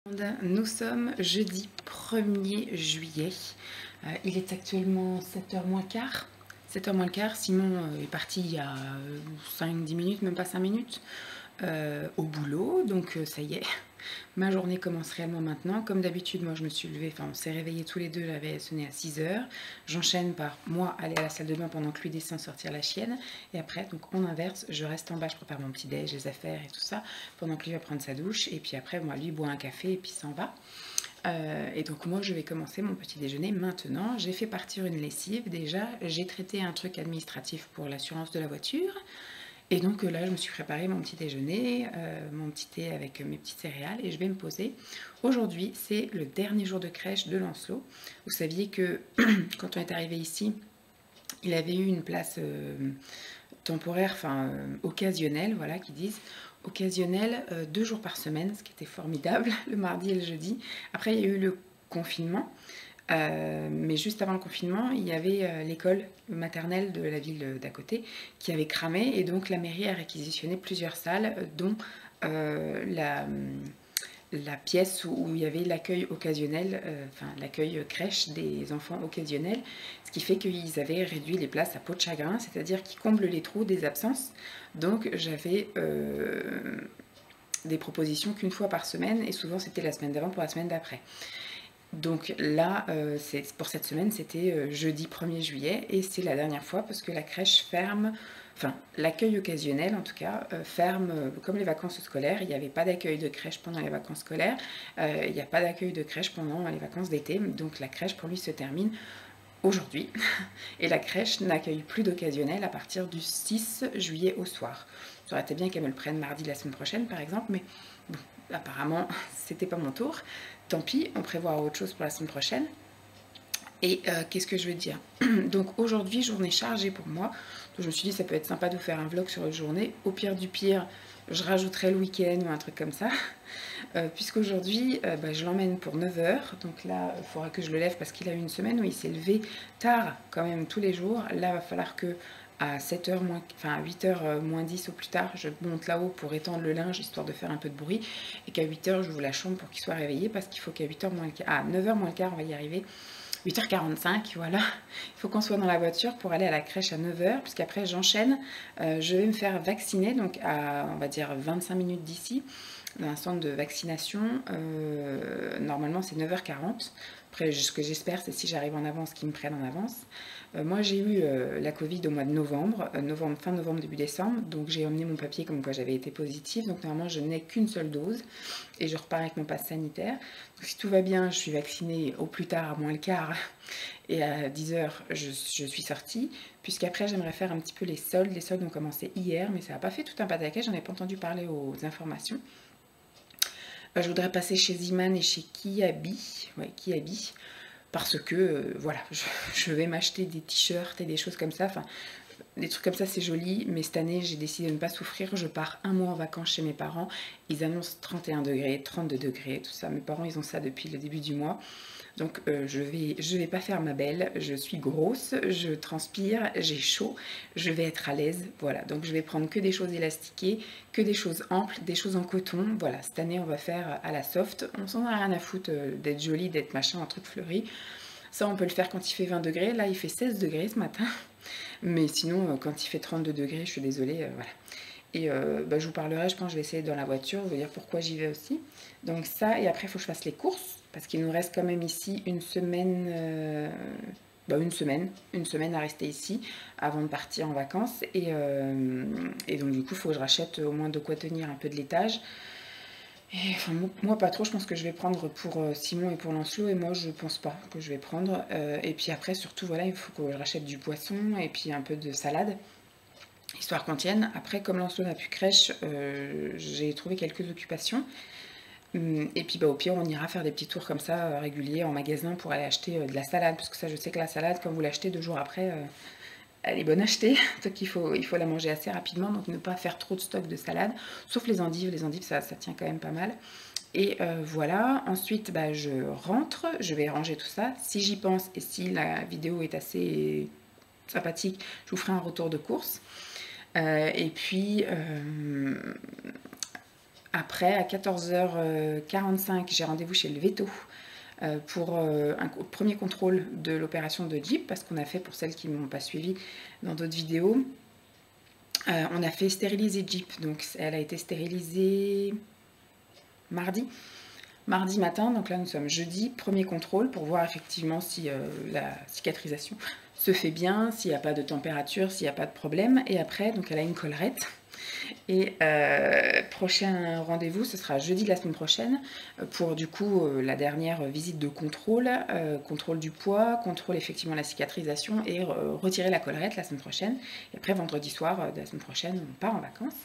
Nous sommes jeudi 1er juillet. Il est actuellement 7h moins quart. 7h moins le quart. Simon est parti il y a 5-10 minutes, même pas 5 minutes, au boulot. Donc ça y est, ma journée commence réellement maintenant. Comme d'habitude, moi je me suis levée, enfin on s'est réveillés tous les deux, la veille a sonné à 6h. J'enchaîne par moi aller à la salle de bain pendant que lui descend sortir la chienne. Et après, donc on inverse, je reste en bas, je prépare mon petit déj, les affaires et tout ça, pendant que lui va prendre sa douche. Et puis après, moi, lui boit un café et puis s'en va. Et donc moi je vais commencer mon petit déjeuner maintenant. J'ai fait partir une lessive déjà, j'ai traité un truc administratif pour l'assurance de la voiture. Et donc là je me suis préparé mon petit déjeuner, mon petit thé avec mes petites céréales et je vais me poser. Aujourd'hui c'est le dernier jour de crèche de Lancelot. Vous saviez que quand on est arrivé ici, il avait eu une place temporaire, enfin occasionnelle, voilà qu'ils disent. Occasionnelle 2 jours par semaine, ce qui était formidable, le mardi et le jeudi. Après, il y a eu le confinement, mais juste avant le confinement, il y avait l'école maternelle de la ville d'à côté qui avait cramé, et donc la mairie a réquisitionné plusieurs salles, dont la pièce où il y avait l'accueil occasionnel, enfin l'accueil crèche des enfants occasionnels, ce qui fait qu'ils avaient réduit les places à peau de chagrin, c'est-à-dire qu'ils comblent les trous des absences. Donc j'avais des propositions qu'une fois par semaine, et souvent c'était la semaine d'avant pour la semaine d'après. Donc là, pour cette semaine, c'était jeudi 1er juillet, et c'est la dernière fois parce que la crèche ferme, enfin l'accueil occasionnel en tout cas, ferme comme les vacances scolaires. Il n'y avait pas d'accueil de crèche pendant les vacances scolaires, il n'y a pas d'accueil de crèche pendant les vacances d'été, donc la crèche pour lui se termine aujourd'hui. Et la crèche n'accueille plus d'occasionnel à partir du 6 juillet au soir. Ça aurait été bien qu'elle me le prenne mardi la semaine prochaine par exemple, mais bon, apparemment c'était pas mon tour. Tant pis, on prévoit autre chose pour la semaine prochaine. Et qu'est-ce que je veux dire? Donc aujourd'hui, journée chargée pour moi. Donc je me suis dit, ça peut être sympa de vous faire un vlog sur la journée. Au pire du pire, je rajouterai le week-end ou un truc comme ça. Puisqu'aujourd'hui, je l'emmène pour 9h. Donc là, il faudra que je le lève parce qu'il a eu une semaine où il s'est levé tard quand même tous les jours. Là, il va falloir que à 7h moins, enfin à 8h moins 10 au plus tard, je monte là-haut pour étendre le linge histoire de faire un peu de bruit, et qu'à 8h j'ouvre la chambre pour qu'il soit réveillé, parce qu'il faut qu'à 8h moins le quart, à 9h moins le quart on va y arriver, 8h45, voilà, il faut qu'on soit dans la voiture pour aller à la crèche à 9h, puisqu'après j'enchaîne, je vais me faire vacciner, donc à on va dire 25 minutes d'ici, dans un centre de vaccination, normalement c'est 9h40. Après, ce que j'espère, c'est si j'arrive en avance, qu'ils me prennent en avance. Moi, j'ai eu la Covid au mois de novembre, fin novembre, début décembre. Donc, j'ai emmené mon papier comme quoi j'avais été positive. Donc, normalement, je n'ai qu'une seule dose. Et je repars avec mon passe sanitaire. Donc, si tout va bien, je suis vaccinée au plus tard à moins le quart. Et à 10h, je suis sortie. Puisqu'après, j'aimerais faire un petit peu les soldes. Les soldes ont commencé hier, mais ça n'a pas fait tout un pataquès. J'en ai pas entendu parler aux informations. Je voudrais passer chez Ziman et chez Kiabi. Ouais, Kiabi. Parce que, voilà, je vais m'acheter des t-shirts et des choses comme ça. Enfin, des trucs comme ça, c'est joli. Mais cette année, j'ai décidé de ne pas souffrir. Je pars un mois en vacances chez mes parents. Ils annoncent 31 degrés, 32 degrés, tout ça. Mes parents, ils ont ça depuis le début du mois. Donc je vais pas faire ma belle, je suis grosse, je transpire, j'ai chaud, je vais être à l'aise, voilà. Donc je vais prendre que des choses élastiquées, que des choses amples, des choses en coton, voilà. Cette année on va faire à la soft, on s'en a rien à foutre d'être jolie, d'être machin, un truc fleuri. Ça on peut le faire quand il fait 20 degrés, là il fait 16 degrés ce matin. Mais sinon quand il fait 32 degrés, je suis désolée, voilà. Et je vous parlerai, je pense, je vais essayer dans la voiture, vous dire pourquoi j'y vais aussi. Donc ça, et après il faut que je fasse les courses, parce qu'il nous reste quand même ici une semaine, une semaine à rester ici avant de partir en vacances. Et donc du coup, il faut que je rachète au moins de quoi tenir un peu de laitage. Et enfin, moi pas trop, je pense que je vais prendre pour Simon et pour Lancelot, et moi je pense pas que je vais prendre. Et puis après, surtout, voilà, il faut que je rachète du poisson et puis un peu de salade, histoire qu'on tienne. Après, comme Lancelot n'a plus crèche, j'ai trouvé quelques occupations. Et puis au pire, on ira faire des petits tours comme ça réguliers en magasin pour aller acheter de la salade. Parce que ça, je sais que la salade, quand vous l'achetez 2 jours après, elle est bonne à acheter. Donc il faut la manger assez rapidement. Donc ne pas faire trop de stock de salade. Sauf les endives. Les endives, ça tient quand même pas mal. Et voilà. Ensuite, je rentre. Je vais ranger tout ça. Si j'y pense et si la vidéo est assez sympathique, je vous ferai un retour de course. Et puis Après, à 14h45, j'ai rendez-vous chez le Veto pour un premier contrôle de l'opération de Jeep, parce qu'on a fait, pour celles qui ne m'ont pas suivi dans d'autres vidéos, on a fait stériliser Jeep. Donc elle a été stérilisée mardi matin, donc là nous sommes jeudi, premier contrôle pour voir effectivement si la cicatrisation se fait bien, s'il n'y a pas de température, s'il n'y a pas de problème. Et après, donc elle a une collerette. Et prochain rendez-vous, ce sera jeudi de la semaine prochaine pour du coup la dernière visite de contrôle, contrôle du poids, contrôle effectivement la cicatrisation et retirer la collerette la semaine prochaine. Et après vendredi soir de la semaine prochaine, on part en vacances.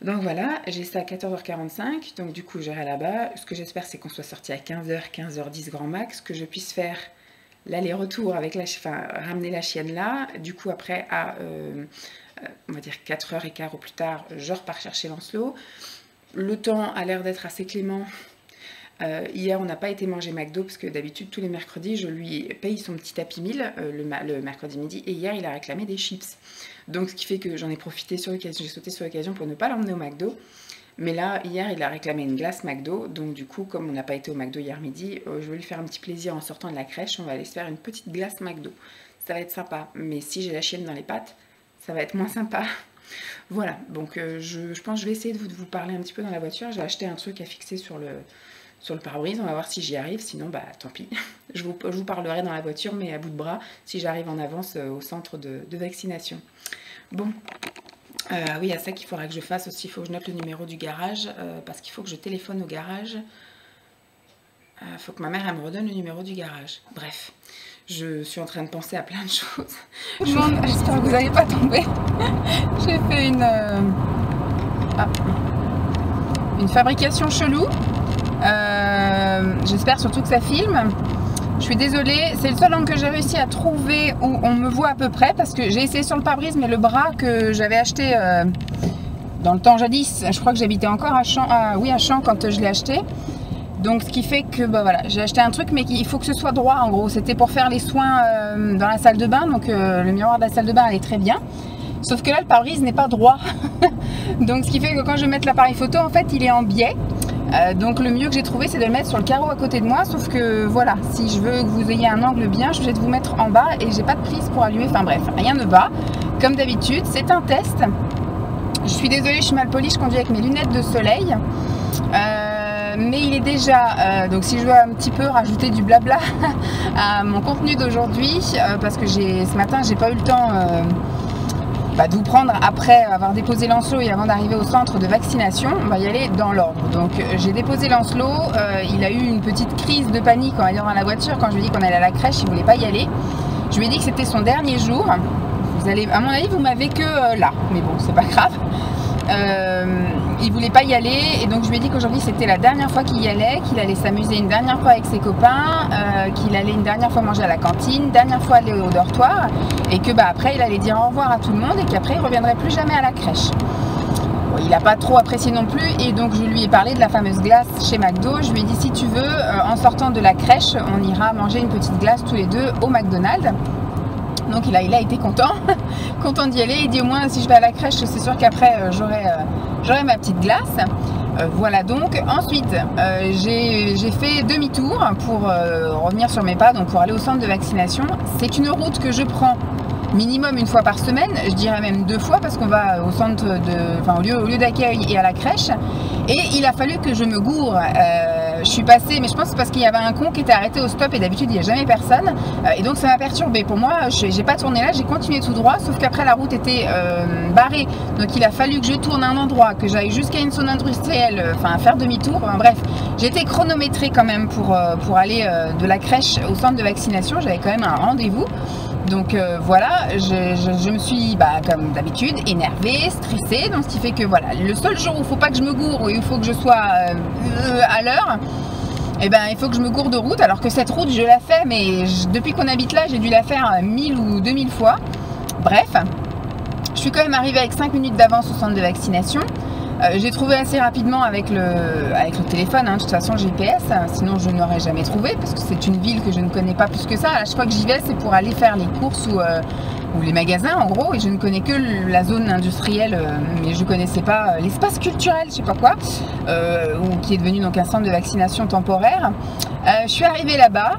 Donc voilà, j'ai ça à 14h45, donc du coup j'irai là-bas. Ce que j'espère, c'est qu'on soit sorti à 15h, 15h10 grand max, que je puisse faire l'aller-retour avec ramener la chienne là. Du coup après à on va dire 4h15 ou plus tard, je repars chercher Lancelot. Le temps a l'air d'être assez clément. Hier, on n'a pas été manger McDo parce que d'habitude, tous les mercredis, je lui paye son petit Happy Meal le mercredi midi. Et hier, il a réclamé des chips. Donc, ce qui fait que j'en ai profité sur l'occasion, j'ai sauté sur l'occasion pour ne pas l'emmener au McDo. Mais là, hier, il a réclamé une glace McDo. Donc, du coup, comme on n'a pas été au McDo hier midi, je vais lui faire un petit plaisir en sortant de la crèche. On va aller se faire une petite glace McDo. Ça va être sympa. Mais si j'ai la chienne dans les pattes, ça va être moins sympa. Voilà, donc je pense que je vais essayer de vous parler un petit peu dans la voiture. J'ai acheté un truc à fixer sur le pare-brise. On va voir si j'y arrive. Sinon, bah tant pis. Je vous parlerai dans la voiture, mais à bout de bras, si j'arrive en avance au centre de vaccination. Bon, oui, il y a ça qu'il faudra que je fasse aussi. Il faut que je note le numéro du garage, parce qu'il faut que je téléphone au garage. Il faut que ma mère elle me redonne le numéro du garage. Bref, je suis en train de penser à plein de choses. J'espère que vous n'allez pas tomber. J'ai fait une fabrication chelou. J'espère surtout que ça filme. Je suis désolée, c'est le seul angle que j'ai réussi à trouver où on me voit à peu près, parce que j'ai essayé sur le pare-brise, mais le bras que j'avais acheté dans le temps jadis, je crois que j'habitais encore à Champs, à Champs quand je l'ai acheté. Donc ce qui fait que bah, voilà, j'ai acheté un truc, mais il faut que ce soit droit en gros. C'était pour faire les soins dans la salle de bain, donc le miroir de la salle de bain allait très bien. Sauf que là le pare-brise n'est pas droit. Donc ce qui fait que quand je vais mettre l'appareil photo, en fait il est en biais. Donc le mieux que j'ai trouvé, c'est de le mettre sur le carreau à côté de moi. Sauf que voilà, si je veux que vous ayez un angle bien, je vais vous mettre en bas et j'ai pas de prise pour allumer. Enfin bref, rien ne va. Comme d'habitude, c'est un test. Je suis désolée, je suis mal polie, je conduis avec mes lunettes de soleil. Mais il est déjà, donc si je veux un petit peu rajouter du blabla à mon contenu d'aujourd'hui, parce que ce matin j'ai pas eu le temps de vous prendre après avoir déposé Lancelot et avant d'arriver au centre de vaccination. On va y aller dans l'ordre. Donc j'ai déposé Lancelot, il a eu une petite crise de panique en allant dans la voiture quand je lui ai dit qu'on allait à la crèche, il voulait pas y aller. Je lui ai dit que c'était son dernier jour. Vous allez, à mon avis vous m'avez que là, mais bon c'est pas grave. Il voulait pas y aller et donc je lui ai dit qu'aujourd'hui c'était la dernière fois qu'il y allait, qu'il allait s'amuser une dernière fois avec ses copains, qu'il allait une dernière fois manger à la cantine, dernière fois aller au dortoir et que après il allait dire au revoir à tout le monde et qu'après il reviendrait plus jamais à la crèche. Bon, il n'a pas trop apprécié non plus et donc je lui ai parlé de la fameuse glace chez McDo. Je lui ai dit si tu veux, en sortant de la crèche on ira manger une petite glace tous les deux au McDonald's. Donc il a été content, content d'y aller. Il dit au moins si je vais à la crèche, c'est sûr qu'après j'aurai ma petite glace. Voilà donc. Ensuite, j'ai fait demi-tour pour revenir sur mes pas, donc pour aller au centre de vaccination. C'est une route que je prends minimum une fois par semaine, je dirais même 2 fois parce qu'on va au centre au lieu d'accueil et à la crèche. Et il a fallu que je me gourre. Je suis passée, mais je pense que c'est parce qu'il y avait un con qui était arrêté au stop et d'habitude il n'y a jamais personne. Et donc ça m'a perturbée. Pour moi, j'ai pas tourné là, j'ai continué tout droit, sauf qu'après la route était barrée. Donc il a fallu que je tourne à un endroit, que j'aille jusqu'à une zone industrielle, faire demi-tour. Bref, j'ai été chronométrée quand même pour aller de la crèche au centre de vaccination. J'avais quand même un rendez-vous. Donc voilà, je me suis comme d'habitude énervée, stressée, donc ce qui fait que voilà, le seul jour où il ne faut pas que je me gourre, où il faut que je sois à l'heure, et il faut que je me gourde de route, alors que cette route je la fais, mais depuis qu'on habite là, j'ai dû la faire 1000 ou 2000 fois. Bref, je suis quand même arrivée avec 5 minutes d'avance au centre de vaccination. J'ai trouvé assez rapidement avec le téléphone, de toute façon GPS, sinon je n'aurais jamais trouvé parce que c'est une ville que je ne connais pas plus que ça. À chaque fois que j'y vais, c'est pour aller faire les courses ou ou les magasins en gros, et je ne connais que la zone industrielle, mais je ne connaissais pas l'espace culturel, je sais pas quoi, qui est devenu donc un centre de vaccination temporaire. Je suis arrivée là-bas,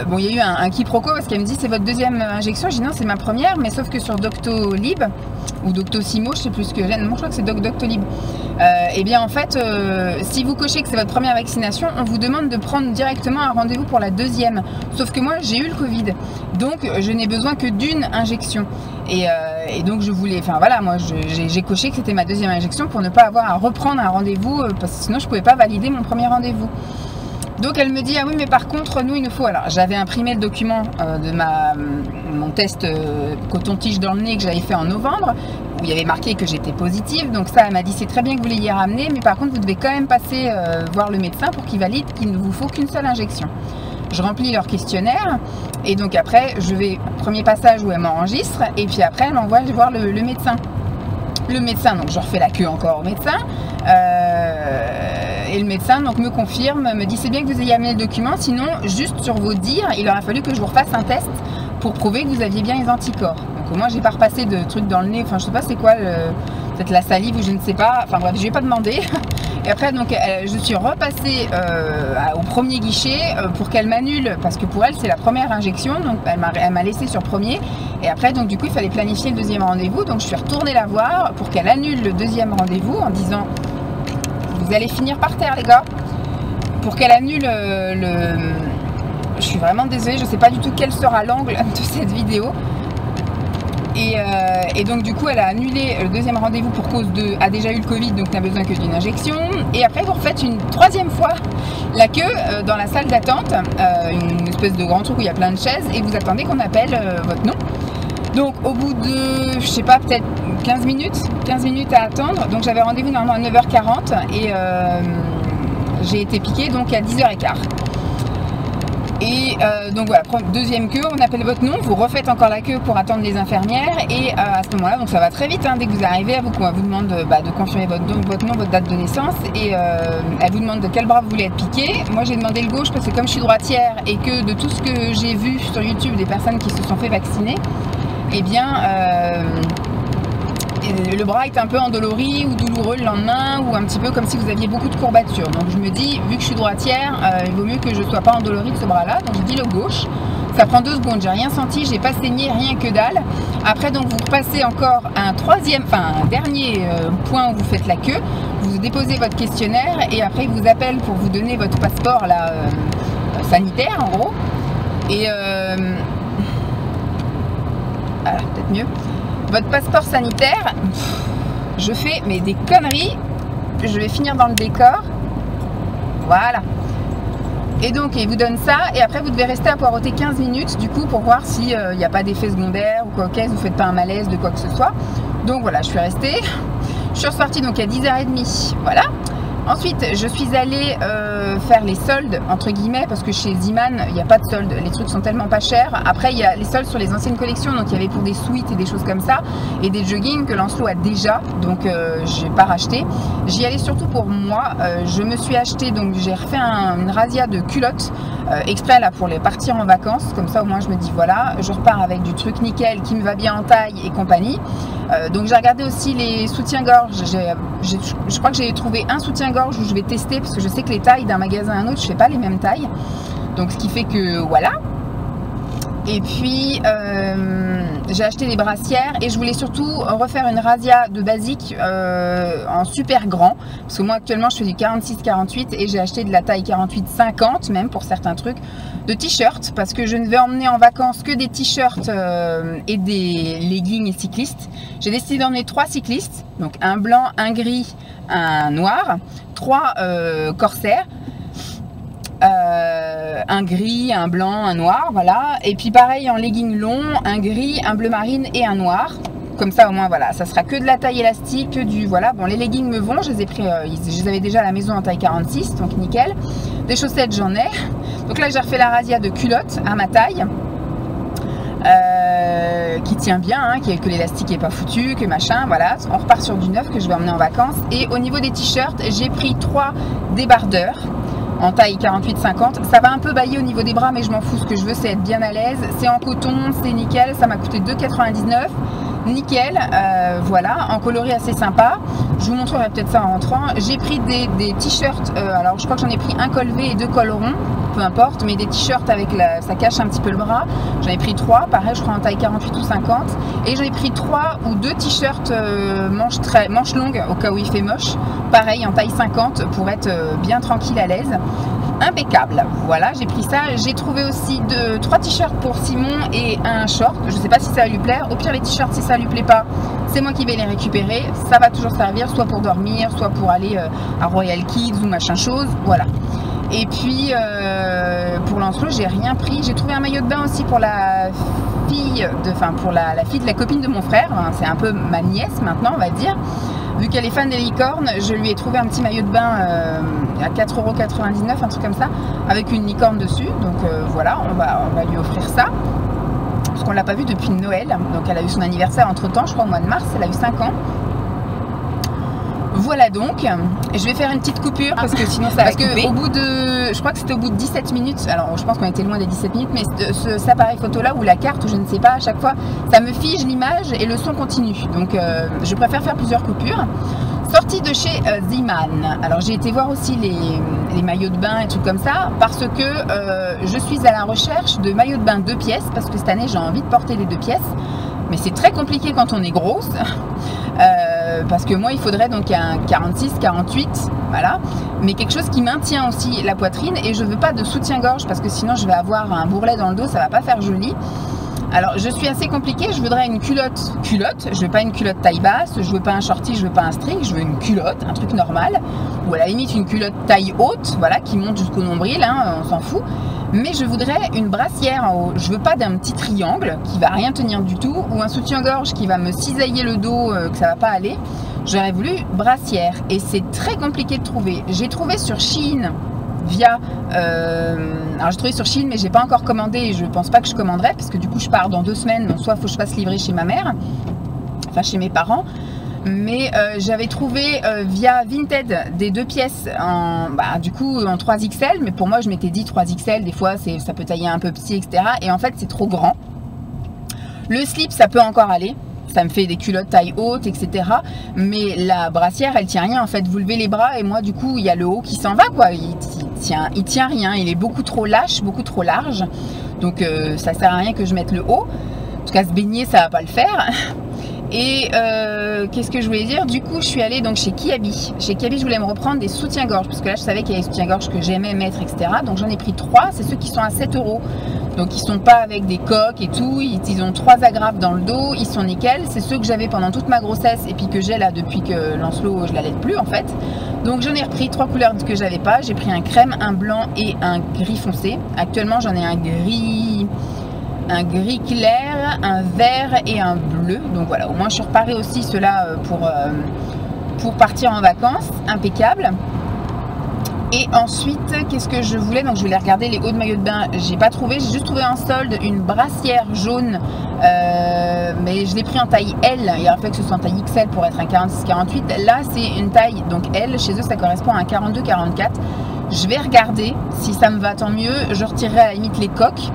bon il y a eu un quiproquo parce qu'elle me dit c'est votre deuxième injection, je dis non c'est ma première, mais sauf que sur Doctolib ou Doctissimo, je sais plus ce que j'ai, non je crois que c'est Doctolib, et bien en fait si vous cochez que c'est votre première vaccination, on vous demande de prendre directement un rendez-vous pour la deuxième, sauf que moi j'ai eu le Covid, donc je n'ai besoin que d'une injection, et donc je voulais, enfin voilà, moi j'ai coché que c'était ma deuxième injection pour ne pas avoir à reprendre un rendez-vous, parce que sinon je pouvais pas valider mon premier rendez-vous. Donc elle me dit ah oui mais par contre nous il nous faut, alors j'avais imprimé le document de mon test coton-tige dans le nez que j'avais fait en novembre où il y avait marqué que j'étais positive, donc ça elle m'a dit c'est très bien que vous l'ayez ramené mais par contre vous devez quand même passer voir le médecin pour qu'il valide qu'il ne vous faut qu'une seule injection. Je remplis leur questionnaire et donc après je vais, premier passage où elle m'enregistre et puis après elle m'envoie voir le médecin. Le médecin, donc je refais la queue encore au médecin, et le médecin donc me confirme, me dit c'est bien que vous ayez amené le document, sinon juste sur vos dires, il aurait fallu que je vous refasse un test pour prouver que vous aviez bien les anticorps. Donc moi j'ai pas repassé de trucs dans le nez, enfin je sais pas c'est quoi, peut-être la salive ou je ne sais pas, enfin bref je lui ai pas demandé. Et après donc je suis repassée au premier guichet pour qu'elle m'annule, parce que pour elle c'est la première injection, donc elle m'a laissé sur premier. Et après donc du coup il fallait planifier le deuxième rendez-vous, donc je suis retournée la voir pour qu'elle annule le deuxième rendez-vous en disant vous allez finir par terre les gars, pour qu'elle annule je suis vraiment désolée, je sais pas du tout quel sera l'angle de cette vidéo. Et donc du coup elle a annulé le deuxième rendez-vous pour cause a déjà eu le Covid, donc n'a besoin que d'une injection. Et après vous refaites une troisième fois la queue dans la salle d'attente, une espèce de grand truc où il y a plein de chaises, et vous attendez qu'on appelle votre nom. Donc au bout de, je sais pas, peut-être 15 minutes à attendre. Donc j'avais rendez-vous normalement à 9h40 et j'ai été piquée donc à 10h15. Et donc voilà, deuxième queue, on appelle votre nom, vous refaites encore la queue pour attendre les infirmières, et à ce moment là, donc ça va très vite, hein, dès que vous arrivez, elle vous demande de confirmer votre nom, votre date de naissance, et elle vous demande de quel bras vous voulez être piqué. Moi j'ai demandé le gauche parce que comme je suis droitière et que de tout ce que j'ai vu sur YouTube des personnes qui se sont fait vacciner, eh bien le bras est un peu endolori ou douloureux le lendemain, ou un petit peu comme si vous aviez beaucoup de courbatures. Donc je me dis, vu que je suis droitière, il vaut mieux que je ne sois pas endolorie de ce bras là, donc je dis le gauche. Ça prend 2 secondes, j'ai rien senti, j'ai pas saigné, rien que dalle. Après donc vous repassez encore un dernier point où vous faites la queue, vous déposez votre questionnaire et après ils vous appellent pour vous donner votre passeport là, sanitaire en gros. Et voilà, peut-être mieux. Votre passeport sanitaire, je fais mais des conneries, je vais finir dans le décor, voilà. Et donc il vous donne ça et après vous devez rester à poireauter 15 minutes du coup pour voir s'il n'y a pas d'effet secondaire ou quoi, vous ne faites pas un malaise de quoi que ce soit. Donc voilà, je suis restée, je suis ressortie donc à 10h30, voilà. Ensuite, je suis allée faire les soldes, entre guillemets, parce que chez Ziman, il n'y a pas de soldes. Les trucs sont tellement pas chers. Après, il y a les soldes sur les anciennes collections. Donc, il y avait pour des suites et des choses comme ça. Et des joggings que Lancelot a déjà. Donc, je n'ai pas racheté. J'y allais surtout pour moi. Je me suis acheté, donc j'ai refait une razzia de culottes exprès là pour les partir en vacances. Comme ça, au moins, je me dis, voilà, je repars avec du truc nickel qui me va bien en taille et compagnie. Donc, j'ai regardé aussi les soutiens-gorge. Je crois que j'ai trouvé un soutien-gorge où je vais tester parce que je sais que les tailles d'un magasin à un autre je fais pas les mêmes tailles, donc ce qui fait que voilà. Et puis j'ai acheté des brassières et je voulais surtout refaire une razzia de basique en super grand, parce que moi actuellement je fais du 46-48 et j'ai acheté de la taille 48-50 même pour certains trucs, de t-shirts, parce que je ne vais emmener en vacances que des t-shirts et des leggings cyclistes. J'ai décidé d'emmener 3 cyclistes, donc un blanc, un gris, un noir, 3 corsaires, un gris, un blanc, un noir, voilà. Et puis pareil en legging long, un gris, un bleu marine et un noir. Comme ça au moins voilà, ça sera que de la taille élastique, que du voilà. Bon, les leggings me vont, je les ai pris, je les avais déjà à la maison en taille 46, donc nickel. Des chaussettes j'en ai. Donc là j'ai refait la razzia de culottes à ma taille. Qui tient bien, hein, que l'élastique n'est pas foutu, que machin, voilà. On repart sur du neuf que je vais emmener en vacances. Et au niveau des t-shirts, j'ai pris 3 débardeurs. en taille 48-50. Ça va un peu bailler au niveau des bras, mais je m'en fous. Ce que je veux, c'est être bien à l'aise. C'est en coton, c'est nickel. Ça m'a coûté 2,99 €. Nickel, voilà, en coloris assez sympa. Je vous montrerai peut-être ça en rentrant. J'ai pris des t-shirts, alors je crois que j'en ai pris un col V et 2 cols ronds, peu importe, mais des t-shirts avec ça cache un petit peu le bras. J'en ai pris 3, pareil, je crois en taille 48 ou 50. Et j'en ai pris 3 ou 2 t-shirts manches longues, au cas où il fait moche. Pareil, en taille 50 pour être bien tranquille, à l'aise. Impeccable, voilà, j'ai pris ça. J'ai trouvé aussi 3 t-shirts pour Simon et un short. Je sais pas si ça va lui plaire. Au pire, les t-shirts, si ça lui plaît pas, c'est moi qui vais les récupérer. Ça va toujours servir, soit pour dormir, soit pour aller à Royal Kids ou machin chose, voilà. Et puis pour Lancelot, j'ai rien pris. J'ai trouvé un maillot de bain aussi pour la fille pour la fille de la copine de mon frère. C'est un peu ma nièce maintenant, on va dire. Vu qu'elle est fan des licornes, je lui ai trouvé un petit maillot de bain à 4,99 €, un truc comme ça, avec une licorne dessus. Donc voilà, on va lui offrir ça. Parce qu'on ne l'a pas vu depuis Noël. Donc elle a eu son anniversaire entre temps, je crois au mois de mars, elle a eu 5 ans. Voilà donc, je vais faire une petite coupure parce que sinon ça va couper. Au bout de, je crois que c'était au bout de 17 minutes, alors je pense qu'on était loin des 17 minutes, mais cet appareil photo là ou la carte ou je ne sais pas, à chaque fois ça me fige l'image et le son continue. Donc je préfère faire plusieurs coupures. Sortie de chez Zeeman. Alors j'ai été voir aussi les maillots de bain et trucs comme ça parce que je suis à la recherche de maillots de bain 2 pièces parce que cette année j'ai envie de porter les 2 pièces. Mais c'est très compliqué quand on est grosse. Parce que moi il faudrait donc un 46, 48, voilà, mais quelque chose qui maintient aussi la poitrine et je veux pas de soutien-gorge parce que sinon je vais avoir un bourrelet dans le dos, ça va pas faire joli. Alors je suis assez compliquée, je voudrais une culotte, je veux pas une culotte taille basse, je veux pas un shorty, je veux pas un string, je veux une culotte, un truc normal, ou à la limite une culotte taille haute, voilà, qui monte jusqu'au nombril, hein, on s'en fout. Mais je voudrais une brassière en haut. Je veux pas d'un petit triangle qui va rien tenir du tout ou un soutien-gorge qui va me cisailler le dos, que ça va pas aller. J'aurais voulu brassière et c'est très compliqué de trouver. J'ai trouvé sur Shein via... alors j'ai trouvé sur Shein mais j'ai pas encore commandé et je pense pas que je commanderai parce que du coup je pars dans 2 semaines. Donc soit il faut que je fasse livrer chez ma mère, enfin chez mes parents. Mais j'avais trouvé via Vinted des 2 pièces du coup en 3XL, mais pour moi je m'étais dit 3XL, des fois ça peut tailler un peu petit, etc. Et en fait c'est trop grand. Le slip ça peut encore aller, ça me fait des culottes taille haute, etc. Mais la brassière elle tient rien en fait, vous levez les bras et moi du coup il y a le haut qui s'en va quoi, il tient rien, il est beaucoup trop lâche, beaucoup trop large. Donc ça sert à rien que je mette le haut, en tout cas se baigner ça va pas le faire. Et qu'est-ce que je voulais dire? Du coup, je suis allée donc chez Kiabi. Chez Kiabi, je voulais me reprendre des soutiens-gorge parce que là, je savais qu'il y avait des soutiens-gorge que j'aimais mettre, etc. Donc, j'en ai pris 3. C'est ceux qui sont à 7 €. Donc, ils sont pas avec des coques et tout. Ils ont 3 agrafes dans le dos. Ils sont nickel. C'est ceux que j'avais pendant toute ma grossesse et puis que j'ai là depuis que Lancelot, je l'allaite plus en fait. Donc, j'en ai repris 3 couleurs que j'avais pas. J'ai pris un crème, un blanc et un gris foncé. Actuellement, j'en ai un gris clair, un vert et un bleu. Donc voilà, au moins je suis reparée aussi ceux-là pour partir en vacances. Impeccable. Et ensuite, qu'est-ce que je voulais? Donc je voulais regarder les hauts de maillot de bain. J'ai pas trouvé, j'ai juste trouvé en solde une brassière jaune. Mais je l'ai pris en taille L. Il aurait fallu que ce soit en taille XL pour être un 46-48. Là, c'est une taille, donc L. Chez eux, ça correspond à un 42-44. Je vais regarder, si ça me va tant mieux, je retirerai à la limite les coques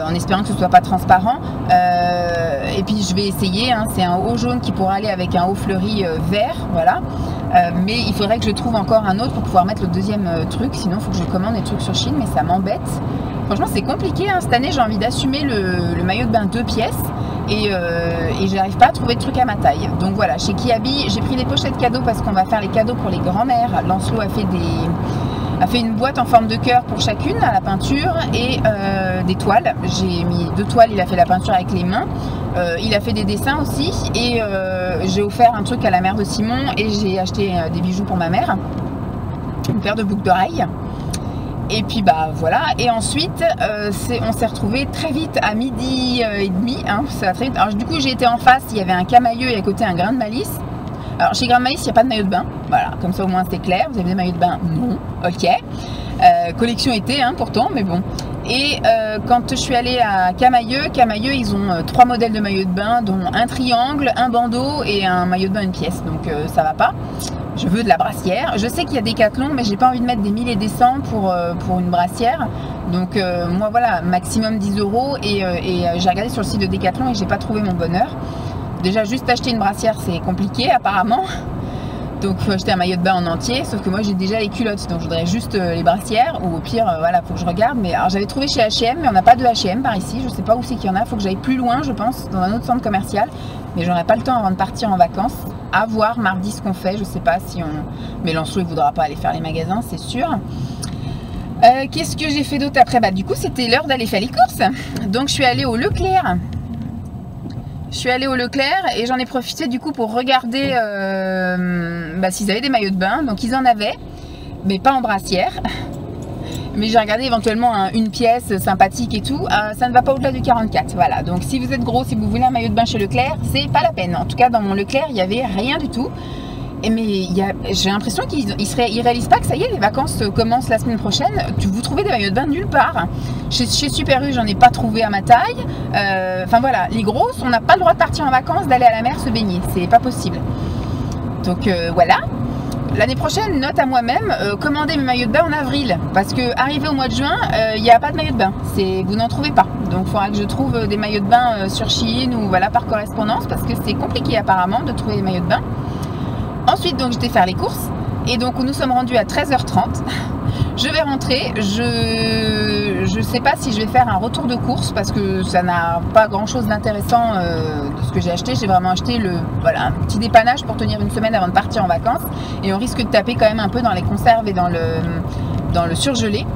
en espérant que ce soit pas transparent et puis je vais essayer, hein, c'est un haut jaune qui pourra aller avec un haut fleuri vert, voilà, mais il faudrait que je trouve encore un autre pour pouvoir mettre le deuxième truc, sinon il faut que je commande des trucs sur Shein, mais ça m'embête. Franchement c'est compliqué, hein. Cette année j'ai envie d'assumer le maillot de bain 2 pièces et j'arrive pas à trouver de trucs à ma taille. Donc voilà, chez Kiabi, j'ai pris des pochettes cadeaux parce qu'on va faire les cadeaux pour les grands-mères. Lancelot a fait une boîte en forme de cœur pour chacune à la peinture et des toiles. J'ai mis 2 toiles, il a fait la peinture avec les mains. Il a fait des dessins aussi et j'ai offert un truc à la mère de Simon et j'ai acheté des bijoux pour ma mère. Une paire de boucles d'oreilles. Et puis bah voilà, et ensuite on s'est retrouvés très vite à 12h30, hein, ça va très vite. Alors du coup j'ai été en face, il y avait un camailleux et à côté un grain de malice. Alors chez Grain de Malice il n'y a pas de maillot de bain, voilà, comme ça au moins c'est clair. Vous avez des maillots de bain? Non, ok. Collection été, hein, pourtant, mais bon. Et quand je suis allée à Camailleux, ils ont 3 modèles de maillots de bain, dont un triangle, un bandeau et un maillot de bain une pièce. Donc ça va pas. Je je veux de la brassière. Je sais qu'il y a Decathlon, mais j'ai pas envie de mettre des 1000 et des 100 pour une brassière. Donc moi voilà, maximum 10 € et j'ai regardé sur le site de Decathlon et j'ai pas trouvé mon bonheur. Déjà juste acheter une brassière c'est compliqué apparemment. Donc il faut acheter un maillot de bain en entier, sauf que moi j'ai déjà les culottes, donc je voudrais juste les brassières, ou au pire, voilà, faut que je regarde. Mais alors j'avais trouvé chez H&M, mais on n'a pas de H&M par ici, je sais pas où c'est qu'il y en a, faut que j'aille plus loin je pense, dans un autre centre commercial. Mais j'aurai pas le temps avant de partir en vacances. À voir mardi ce qu'on fait, je sais pas si on... Mais Lancelot il voudra pas aller faire les magasins, c'est sûr. Qu'est-ce que j'ai fait d'autre après? Bah du coup c'était l'heure d'aller faire les courses, donc je suis allée au Leclerc. Je suis allée au Leclerc et j'en ai profité du coup pour regarder s'ils avaient des maillots de bain. Donc ils en avaient, mais pas en brassière. Mais j'ai regardé éventuellement une pièce sympathique et tout. Ça ne va pas au-delà du 44. Voilà. Donc si vous êtes gros, si vous voulez un maillot de bain chez Leclerc, c'est pas la peine. En tout cas dans mon Leclerc, il n'y avait rien du tout. Mais j'ai l'impression qu'ils réalisent pas que ça y est, les vacances commencent la semaine prochaine. Vous trouvez des maillots de bain nulle part. Chez Super U, j'en ai pas trouvé à ma taille. Enfin voilà, les grosses, on n'a pas le droit de partir en vacances, d'aller à la mer se baigner. C'est pas possible. Donc voilà. L'année prochaine, note à moi-même, commander mes maillots de bain en avril. Parce que arrivé au mois de juin, il n'y a pas de maillot de bain. Vous n'en trouvez pas. Donc il faudra que je trouve des maillots de bain sur Shein ou voilà, par correspondance. Parce que c'est compliqué apparemment de trouver des maillots de bain. Ensuite, donc j'étais faire les courses et donc nous sommes rendus à 13h30. Je vais rentrer. Je sais pas si je vais faire un retour de course parce que ça n'a pas grand chose d'intéressant de ce que j'ai acheté. J'ai vraiment acheté un petit dépannage pour tenir une semaine avant de partir en vacances et on risque de taper quand même un peu dans les conserves et dans le surgelé.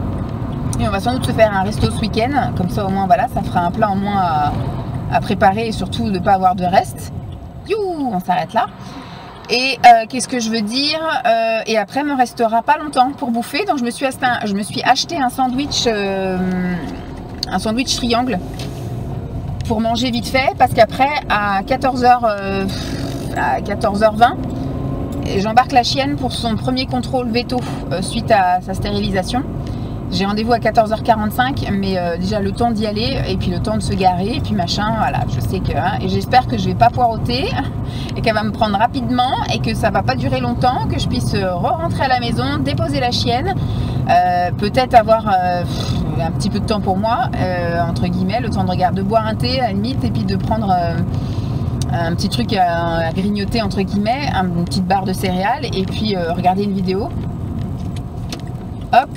Et on va sans doute se faire un resto ce week-end. Comme ça au moins voilà, ça fera un plat en moins à préparer et surtout de ne pas avoir de reste. Youhou, on s'arrête là. Et qu'est-ce que je veux dire, et après il me restera pas longtemps pour bouffer, donc je me suis acheté un sandwich triangle pour manger vite fait, parce qu'après à 14h20 j'embarque la chienne pour son premier contrôle veto suite à sa stérilisation. J'ai rendez-vous à 14h45, mais déjà le temps d'y aller et puis le temps de se garer et puis machin, voilà, je sais que... et j'espère que je vais pas poireauter et qu'elle va me prendre rapidement et que ça va pas durer longtemps, que je puisse re-rentrer à la maison, déposer la chienne, peut-être avoir un petit peu de temps pour moi, entre guillemets, le temps de boire un thé à la limite et puis de prendre... un petit truc à grignoter entre guillemets, une petite barre de céréales et puis regarder une vidéo. Hop.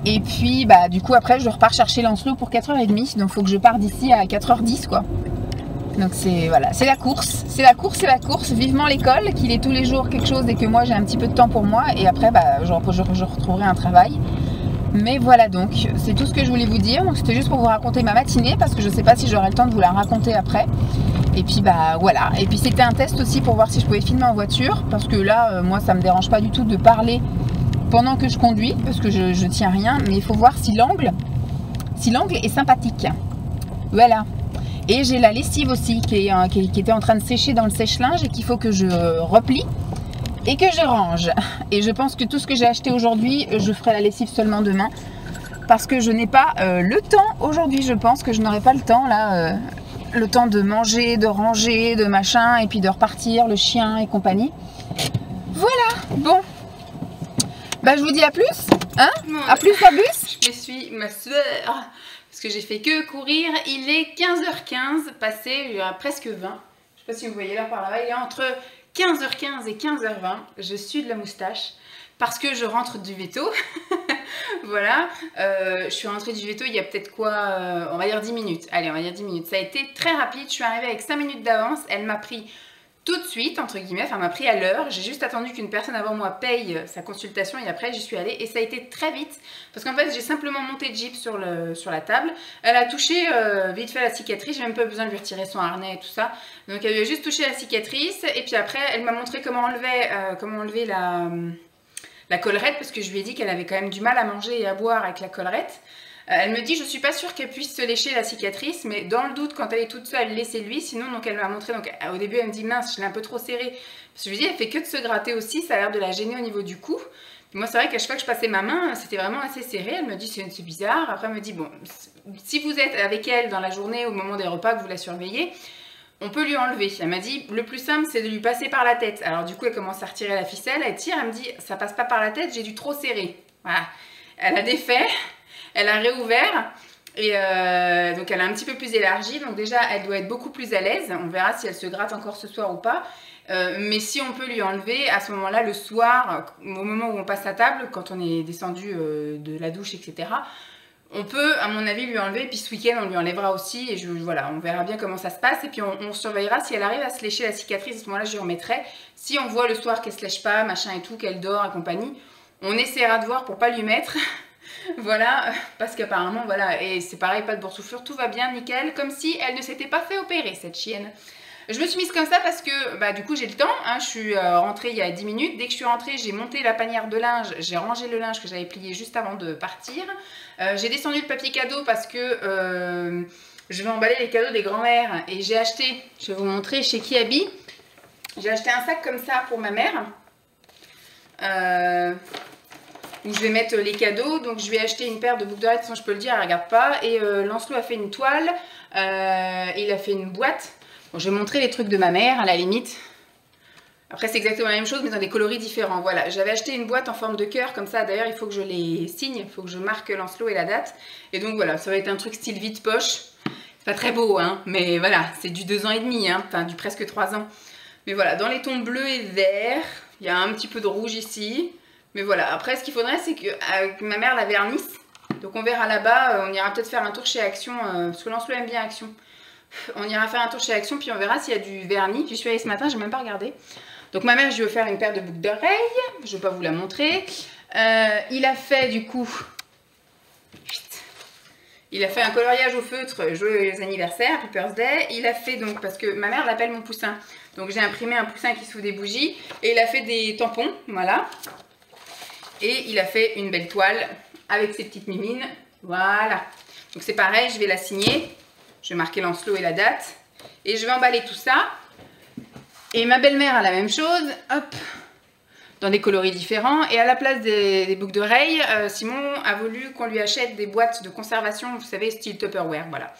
Et puis bah du coup après je repars chercher Lancelot pour 4h30, donc il faut que je parte d'ici à 4h10 quoi. Donc c'est voilà, c'est la course, vivement l'école, qu'il est tous les jours quelque chose et que moi j'ai un petit peu de temps pour moi et après bah je retrouverai un travail. Mais voilà, donc c'est tout ce que je voulais vous dire, donc c'était juste pour vous raconter ma matinée parce que je sais pas si j'aurai le temps de vous la raconter après. Et puis bah voilà, et puis c'était un test aussi pour voir si je pouvais filmer en voiture parce que là moi ça me dérange pas du tout de parler pendant que je conduis parce que je tiens rien, mais il faut voir si l'angle est sympathique. Voilà. Et j'ai la lessive aussi qui était en train de sécher dans le sèche-linge et qu'il faut que je replie et que je range. Et je pense que tout ce que j'ai acheté aujourd'hui, je ferai la lessive seulement demain parce que je n'ai pas le temps aujourd'hui. Je pense que je n'aurai pas le temps là, le temps de manger, de ranger, de machin et puis de repartir, le chien et compagnie. Voilà, bon. Bah je vous dis à plus, hein? À plus Fabrice. Je me suis ma sueur parce que j'ai fait que courir. Il est 15h15 passé presque 20. Je sais pas si vous voyez là par là-bas. Il est entre 15h15 et 15h20. Je suis de la moustache parce que je rentre du veto. Voilà, je suis rentrée du veto il y a peut-être quoi, on va dire 10 minutes. Allez, on va dire 10 minutes. Ça a été très rapide. Je suis arrivée avec 5 minutes d'avance. Elle m'a pris tout de suite, entre guillemets, enfin m'a pris à l'heure. J'ai juste attendu qu'une personne avant moi paye sa consultation et après j'y suis allée et ça a été très vite parce qu'en fait j'ai simplement monté Jeep sur la table. Elle a touché vite fait la cicatrice, j'ai même pas besoin de lui retirer son harnais et tout ça. Donc elle lui a juste touché la cicatrice et puis après elle m'a montré comment enlever la collerette parce que je lui ai dit qu'elle avait quand même du mal à manger et à boire avec la collerette. Elle me dit je suis pas sûre qu'elle puisse se lécher la cicatrice, mais dans le doute quand elle est toute seule laissez-lui, sinon donc elle m'a montré, donc au début elle me dit mince je l'ai un peu trop serré, parce que je lui dis elle fait que de se gratter aussi, ça a l'air de la gêner au niveau du cou. Puis moi c'est vrai qu'à chaque fois que je passais ma main c'était vraiment assez serré, elle me dit c'est bizarre, après elle me dit bon si vous êtes avec elle dans la journée au moment des repas que vous la surveillez, on peut lui enlever. Elle m'a dit, le plus simple, c'est de lui passer par la tête. Alors du coup, elle commence à retirer la ficelle, elle tire, elle me dit, ça passe pas par la tête, j'ai dû trop serrer. Voilà. Elle a défait, elle a réouvert, et donc elle a un petit peu plus élargi. Donc déjà, elle doit être beaucoup plus à l'aise. On verra si elle se gratte encore ce soir ou pas. Mais si on peut lui enlever, à ce moment-là, le soir, au moment où on passe à table, quand on est descendu de la douche, etc., on peut, à mon avis, lui enlever. Puis ce week-end, on lui enlèvera aussi. Et voilà, on verra bien comment ça se passe. Et puis on surveillera. Si elle arrive à se lécher la cicatrice, à ce moment-là, je lui remettrai. Si on voit le soir qu'elle se lèche pas, machin et tout, qu'elle dort et compagnie, on essaiera de voir pour pas lui mettre. Voilà, parce qu'apparemment, voilà. Et c'est pareil, pas de boursouflure, tout va bien, nickel. Comme si elle ne s'était pas fait opérer, cette chienne. Je me suis mise comme ça parce que bah, du coup j'ai le temps, hein, je suis rentrée il y a 10 minutes. Dès que je suis rentrée, j'ai monté la panière de linge, j'ai rangé le linge que j'avais plié juste avant de partir. J'ai descendu le papier cadeau parce que je vais emballer les cadeaux des grands-mères. Et j'ai acheté, je vais vous montrer, chez Kiabi, j'ai acheté un sac comme ça pour ma mère. Où je vais mettre les cadeaux. Donc je vais acheter une paire de boucles d'oreilles, de toute façon je peux le dire, elle ne regarde pas. Et Lancelot a fait une toile, il a fait une boîte. Bon, je vais montrer les trucs de ma mère à la limite. Après c'est exactement la même chose mais dans des coloris différents. Voilà, j'avais acheté une boîte en forme de cœur comme ça. D'ailleurs il faut que je les signe, il faut que je marque Lancelot et la date. Et donc voilà, ça va être un truc style vide-poche. C'est pas très beau hein, mais voilà, c'est du 2 ans et demi, hein, enfin du presque 3 ans. Mais voilà, dans les tons bleus et verts, il y a un petit peu de rouge ici. Mais voilà, après ce qu'il faudrait c'est que ma mère la vernisse. Donc on verra là-bas, on ira peut-être faire un tour chez Action, parce que Lancelot aime bien Action. On ira faire un tour chez Action, puis on verra s'il y a du vernis. J'y suis allée ce matin, j'ai même pas regardé. Donc ma mère, je lui ai offert une paire de boucles d'oreilles. Je ne vais pas vous la montrer. Il a fait du coup... Il a fait un coloriage au feutre, joyeux anniversaire, Happy Birthday. Il a fait donc, parce que ma mère l'appelle mon poussin. Donc j'ai imprimé un poussin qui se fout des bougies. Et il a fait des tampons, voilà. Et il a fait une belle toile avec ses petites mimines. Voilà. Donc c'est pareil, je vais la signer. Je vais marquer Lancelot et la date. Et je vais emballer tout ça. Et ma belle-mère a la même chose. Hop. Dans des coloris différents. Et à la place des boucles d'oreilles, Simon a voulu qu'on lui achète des boîtes de conservation. Vous savez, style Tupperware. Voilà.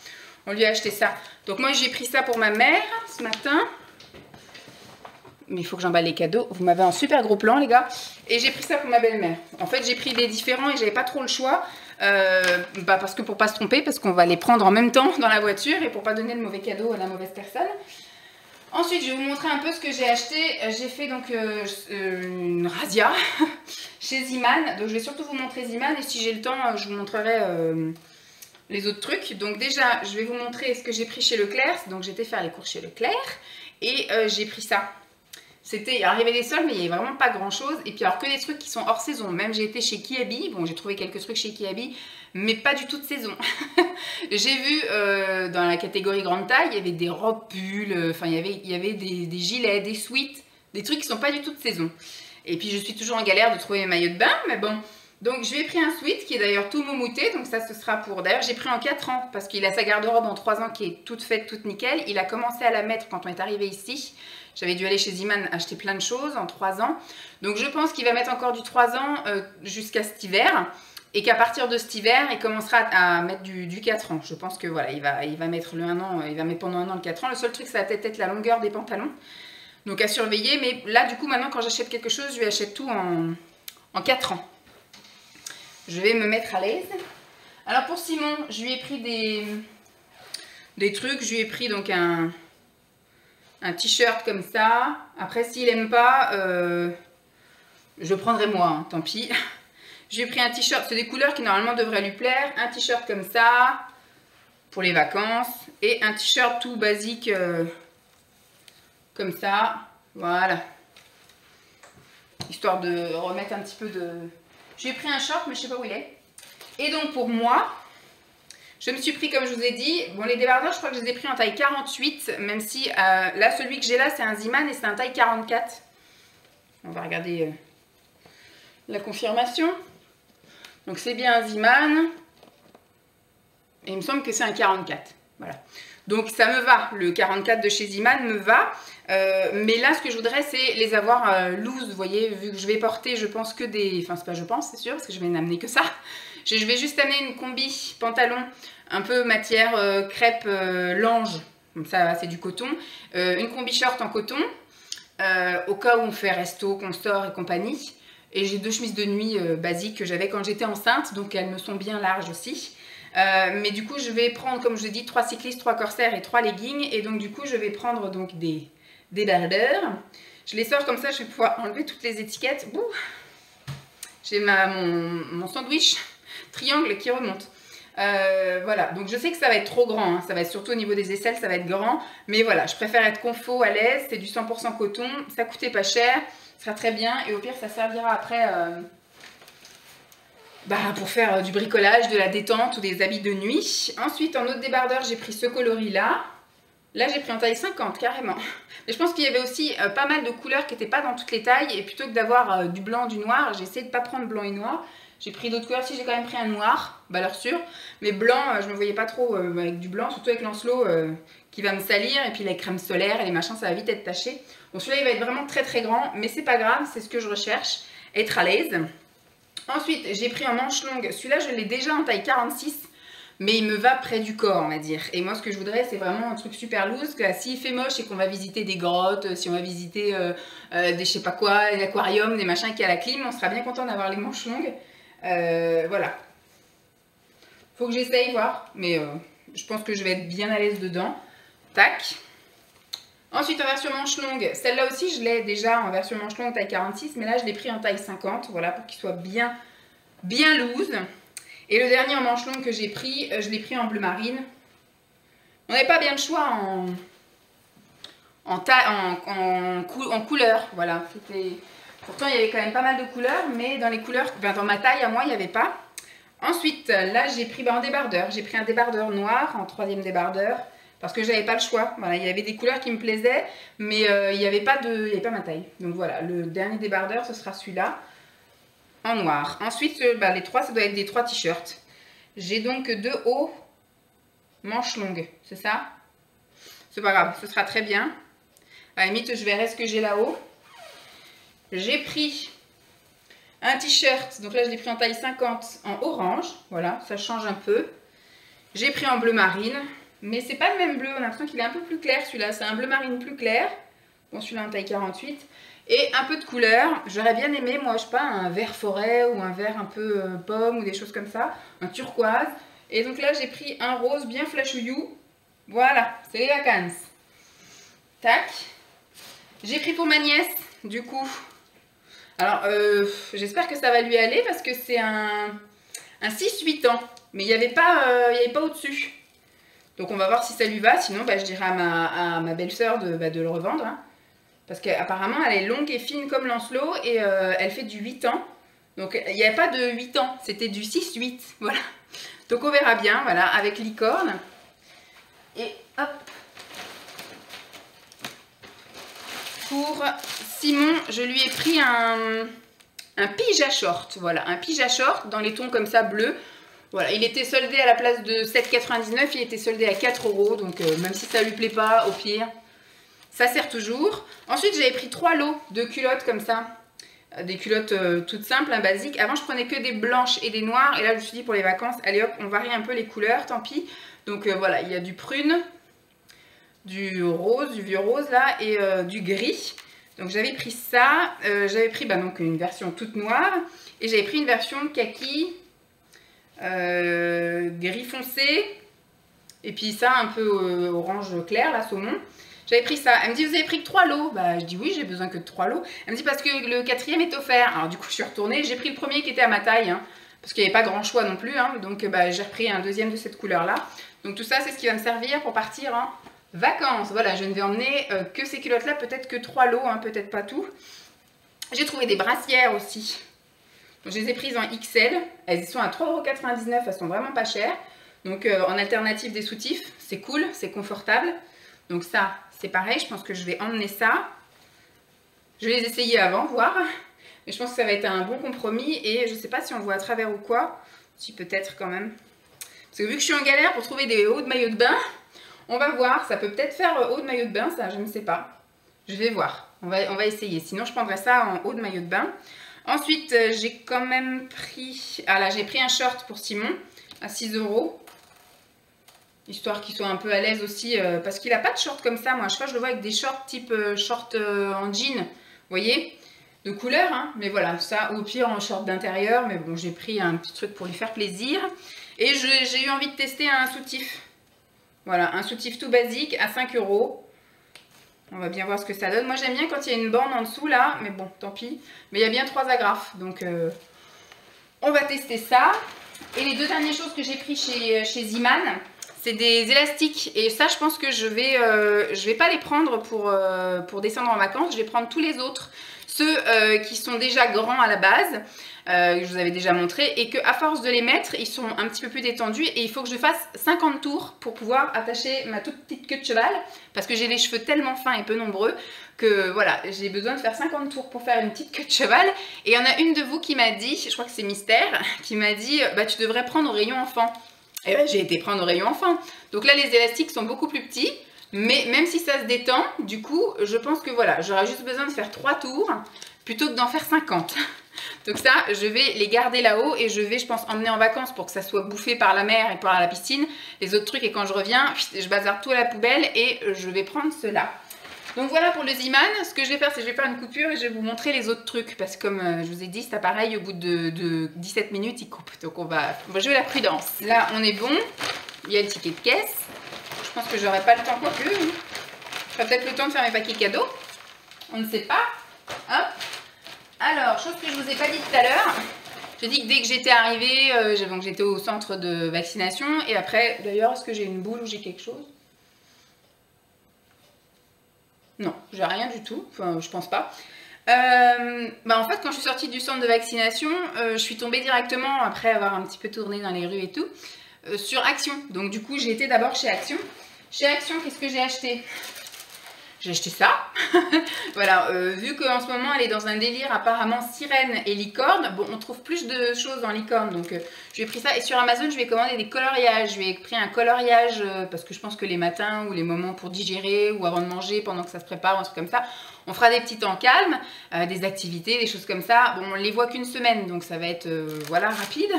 On lui a acheté ça. Donc moi, j'ai pris ça pour ma mère ce matin. Mais il faut que j'emballe les cadeaux. Vous m'avez un super gros plan, les gars. Et j'ai pris ça pour ma belle-mère. En fait, j'ai pris des différents et j'avais pas trop le choix. Parce que pour pas se tromper, parce qu'on va les prendre en même temps dans la voiture et pour pas donner de mauvais cadeaux à la mauvaise personne. Ensuite, je vais vous montrer un peu ce que j'ai acheté. J'ai fait donc une razzia chez Ziman. Donc, je vais surtout vous montrer Ziman et si j'ai le temps, je vous montrerai les autres trucs. Donc, déjà, je vais vous montrer ce que j'ai pris chez Leclerc. Donc, j'étais faire les courses chez Leclerc et j'ai pris ça. Il arrivait des soldes, mais il n'y avait vraiment pas grand chose. Et puis alors que des trucs qui sont hors saison. Même j'ai été chez Kiabi. Bon, j'ai trouvé quelques trucs chez Kiabi, mais pas du tout de saison. J'ai vu dans la catégorie grande taille, il y avait des robes pulls, enfin il y avait des gilets, des sweats, des trucs qui sont pas du tout de saison. Et puis je suis toujours en galère de trouver mes maillots de bain, mais bon. Donc je lui ai pris un sweat qui est d'ailleurs tout moumouté, donc ça ce sera pour... D'ailleurs j'ai pris en 4 ans, parce qu'il a sa garde-robe en 3 ans qui est toute faite, toute nickel. Il a commencé à la mettre quand on est arrivé ici. J'avais dû aller chez Ziman acheter plein de choses en 3 ans. Donc je pense qu'il va mettre encore du 3 ans jusqu'à cet hiver. Et qu'à partir de cet hiver, il commencera à mettre du 4 ans. Je pense que voilà, il va mettre le 1 an, il va mettre pendant 1 an le 4 ans. Le seul truc, ça va peut-être être la longueur des pantalons. Donc à surveiller. Mais là, du coup, maintenant, quand j'achète quelque chose, je lui achète tout en 4 ans. Je vais me mettre à l'aise. Alors pour Simon, je lui ai pris des trucs. Je lui ai pris donc un t-shirt comme ça. Après, s'il n'aime pas, je prendrai moi, hein, tant pis. J'ai pris un t-shirt, c'est des couleurs qui normalement devraient lui plaire. Un t-shirt comme ça, pour les vacances. Et un t-shirt tout basique, comme ça. Voilà. Histoire de remettre un petit peu de... J'ai pris un short, mais je ne sais pas où il est. Et donc pour moi, je me suis pris, comme je vous ai dit, bon les débardeurs, je crois que je les ai pris en taille 48. Même si, là, celui que j'ai là, c'est un Ziman et c'est un taille 44. On va regarder la confirmation. Donc c'est bien un Ziman. Et il me semble que c'est un 44. Voilà. Donc ça me va. Le 44 de chez Ziman me va. Mais là, ce que je voudrais, c'est les avoir loose. Vous voyez, vu que je vais porter, je pense que des... Enfin, c'est pas je pense, c'est sûr, parce que je vais n'amener que ça. Je vais juste amener une combi pantalon, un peu matière crêpe lange. Comme ça, c'est du coton. Une combi short en coton, au cas où on fait resto, qu'on sort et compagnie. Et j'ai 2 chemises de nuit basiques que j'avais quand j'étais enceinte, donc elles me sont bien larges aussi. Mais du coup, je vais prendre, comme je l'ai dit, 3 cyclistes, 3 corsaires et 3 leggings. Et donc, du coup, je vais prendre donc des débardeurs. Je les sors comme ça, je vais pouvoir enlever toutes les étiquettes. J'ai mon sandwich triangle qui remonte. Voilà, donc je sais que ça va être trop grand, hein. Ça va être surtout au niveau des aisselles, ça va être grand. Mais voilà, je préfère être confort, à l'aise. C'est du 100% coton, ça coûtait pas cher, ça sera très bien. Et au pire, ça servira après pour faire du bricolage, de la détente ou des habits de nuit. Ensuite, en autre débardeur, j'ai pris ce coloris-là. Là, j'ai pris en taille 50, carrément. Mais je pense qu'il y avait aussi pas mal de couleurs qui n'étaient pas dans toutes les tailles. Et plutôt que d'avoir du blanc, du noir, j'ai essayé de ne pas prendre blanc et noir. J'ai pris d'autres couleurs. Si j'ai quand même pris un noir, valeur sûre. Mais blanc, je ne me voyais pas trop avec du blanc, surtout avec Lancelot qui va me salir. Et puis les crèmes solaires et les machins, ça va vite être taché. Donc celui-là, il va être vraiment très très grand. Mais c'est pas grave, c'est ce que je recherche, être à l'aise. Ensuite, j'ai pris en manche longue. Celui-là, je l'ai déjà en taille 46. Mais il me va près du corps, on va dire. Et moi, ce que je voudrais, c'est vraiment un truc super loose. Que s'il fait moche et qu'on va visiter des grottes, si on va visiter des je sais pas quoi, des aquariums, des machins qui a la clim, on sera bien content d'avoir les manches longues. Voilà. Faut que j'essaye, voir. Mais je pense que je vais être bien à l'aise dedans. Tac. Ensuite, en version manche longue, celle-là aussi, je l'ai déjà en version manche longue taille 46. Mais là, je l'ai pris en taille 50. Voilà, pour qu'il soit bien loose. Et le dernier en manche longue que j'ai pris, je l'ai pris en bleu marine. On n'avait pas bien le choix en couleur. Voilà. Pourtant, il y avait quand même pas mal de couleurs, mais dans les couleurs, dans ma taille à moi, il n'y avait pas. Ensuite, là, j'ai pris en débardeur. J'ai pris un débardeur noir en 3e débardeur parce que j'avais pas le choix. Voilà, il y avait des couleurs qui me plaisaient, mais il n'y avait pas ma taille. Donc voilà, le dernier débardeur, ce sera celui-là. En noir. Ensuite, les 3, ça doit être des 3 t-shirts. J'ai donc 2 hauts manches longues, c'est ça? C'est pas grave, ce sera très bien. À la limite, je verrai ce que j'ai là-haut. J'ai pris un t-shirt, donc là je l'ai pris en taille 50 en orange. Voilà, ça change un peu. J'ai pris en bleu marine, mais c'est pas le même bleu, on a l'impression qu'il est un peu plus clair celui-là. C'est un bleu marine plus clair. Bon, celui-là en taille 48. Et un peu de couleur, j'aurais bien aimé, moi, je sais pas, un vert forêt ou un vert un peu pomme ou des choses comme ça, un turquoise. Et donc là, j'ai pris un rose bien flashouillou. Voilà, c'est les vacances. Tac. J'ai pris pour ma nièce, du coup. Alors, j'espère que ça va lui aller parce que c'est un 6-8 ans. Mais il n'y avait pas au-dessus. Donc on va voir si ça lui va, sinon je dirai à ma belle-sœur de le revendre. Hein. Parce qu'apparemment, elle est longue et fine comme Lancelot et elle fait du 8 ans. Donc, il n'y avait pas de 8 ans, c'était du 6-8. Voilà. Donc, on verra bien, voilà, avec licorne. Et hop. Pour Simon, je lui ai pris un pyjama short. Voilà, un pyjama short dans les tons comme ça, bleus. Voilà, il était soldé à la place de 7,99, il était soldé à 4 €. Donc, même si ça lui plaît pas, au pire... Ça sert toujours. Ensuite, j'avais pris 3 lots de culottes comme ça. Des culottes toutes simples, basiques. Avant, je prenais que des blanches et des noires. Et là, je me suis dit, pour les vacances, allez hop, on varie un peu les couleurs, tant pis. Donc voilà, il y a du prune, du rose, du vieux rose là, et du gris. Donc j'avais pris ça. J'avais pris donc une version toute noire. Et j'avais pris une version kaki, gris foncé. Et puis ça, un peu orange clair, là, saumon. J'avais pris ça. Elle me dit, vous avez pris que 3 lots? Je dis oui, j'ai besoin que de 3 lots. Elle me dit, parce que le 4e est offert. Alors du coup, je suis retournée. J'ai pris le premier qui était à ma taille. Hein, parce qu'il n'y avait pas grand choix non plus. Hein, donc j'ai repris un deuxième de cette couleur-là. Donc tout ça, c'est ce qui va me servir pour partir en vacances. Voilà, je ne vais emmener que ces culottes-là. Peut-être que 3 lots, hein, peut-être pas tout. J'ai trouvé des brassières aussi. Donc, je les ai prises en XL. Elles sont à 3,99 €. Elles sont vraiment pas chères. Donc en alternative des soutifs, c'est cool, c'est confortable. Donc ça, c'est pareil, je pense que je vais emmener ça. Je vais les essayer avant, voir. Mais je pense que ça va être un bon compromis. Et je ne sais pas si on voit à travers ou quoi. Si, peut-être quand même. Parce que vu que je suis en galère pour trouver des hauts de maillot de bain, on va voir. Ça peut peut-être faire haut de maillot de bain, ça, je ne sais pas. Je vais voir. On va essayer. Sinon, je prendrai ça en haut de maillot de bain. Ensuite, j'ai quand même pris... Ah là, j'ai pris un short pour Simon à 6 €. histoire qu'il soit un peu à l'aise aussi, parce qu'il n'a pas de short comme ça. Moi, à chaque fois, je le vois avec des shorts type short en jean, vous voyez, de couleur, hein, mais voilà, ça, ou au pire en short d'intérieur, mais bon, j'ai pris un petit truc pour lui faire plaisir. Et j'ai eu envie de tester un soutif. Voilà, un soutif tout basique à 5 €. On va bien voir ce que ça donne. Moi, j'aime bien quand il y a une bande en dessous, là, mais bon, tant pis. Mais il y a bien 3 agrafes, donc on va tester ça. Et les deux dernières choses que j'ai pris chez Ziman, c'est des élastiques. Et ça, je pense que je vais pas les prendre pour descendre en vacances. Je vais prendre tous les autres. Ceux qui sont déjà grands à la base, que je vous avais déjà montré, et qu'à force de les mettre, ils sont un petit peu plus détendus. Et il faut que je fasse 50 tours pour pouvoir attacher ma toute petite queue de cheval. Parce que j'ai les cheveux tellement fins et peu nombreux que voilà, j'ai besoin de faire 50 tours pour faire une petite queue de cheval. Et il y en a une de vous qui m'a dit, je crois que c'est Mystère, qui m'a dit bah, tu devrais prendre au rayon enfant. Et ben, j'ai été prendre au rayon enfant. Donc là, les élastiques sont beaucoup plus petits. Mais même si ça se détend, du coup, je pense que voilà, j'aurai juste besoin de faire 3 tours plutôt que d'en faire 50. Donc ça, je vais les garder là-haut et je vais, je pense, emmener en vacances pour que ça soit bouffé par la mer et par la piscine. Les autres trucs, et quand je reviens, je bazarde tout à la poubelle et je vais prendre cela. Donc voilà pour le Ziman. Ce que je vais faire, c'est que je vais faire une coupure et je vais vous montrer les autres trucs. Parce que comme je vous ai dit, cet appareil, au bout de 17 minutes, il coupe. Donc on va jouer la prudence. Là, on est bon. Il y a le ticket de caisse. Je pense que j'aurai pas le temps, quoique. J'aurai peut-être le temps de faire mes paquets cadeaux. On ne sait pas. Hop. Alors, chose que je vous ai pas dit tout à l'heure. J'ai dit que dès que j'étais arrivée, j'étais au centre de vaccination. Et après, d'ailleurs, est-ce que j'ai une boule ou j'ai quelque chose? Non, j'ai rien du tout. Enfin, je pense pas. Bah en fait, quand je suis sortie du centre de vaccination, je suis tombée directement, après avoir un petit peu tourné dans les rues et tout, sur Action. Donc du coup, j'ai été d'abord chez Action. Chez Action, qu'est-ce que j'ai acheté? J'ai acheté ça. Voilà, vu qu'en ce moment, elle est dans un délire apparemment sirène et licorne. Bon, on trouve plus de choses en licorne, donc j'ai pris ça. Et sur Amazon, je vais commander des coloriages. Je vais pris un coloriage, parce que je pense que les matins ou les moments pour digérer ou avant de manger, pendant que ça se prépare, un truc comme ça, on fera des petits temps calmes, des activités, des choses comme ça. Bon, on les voit qu'une semaine, donc ça va être, voilà, rapide.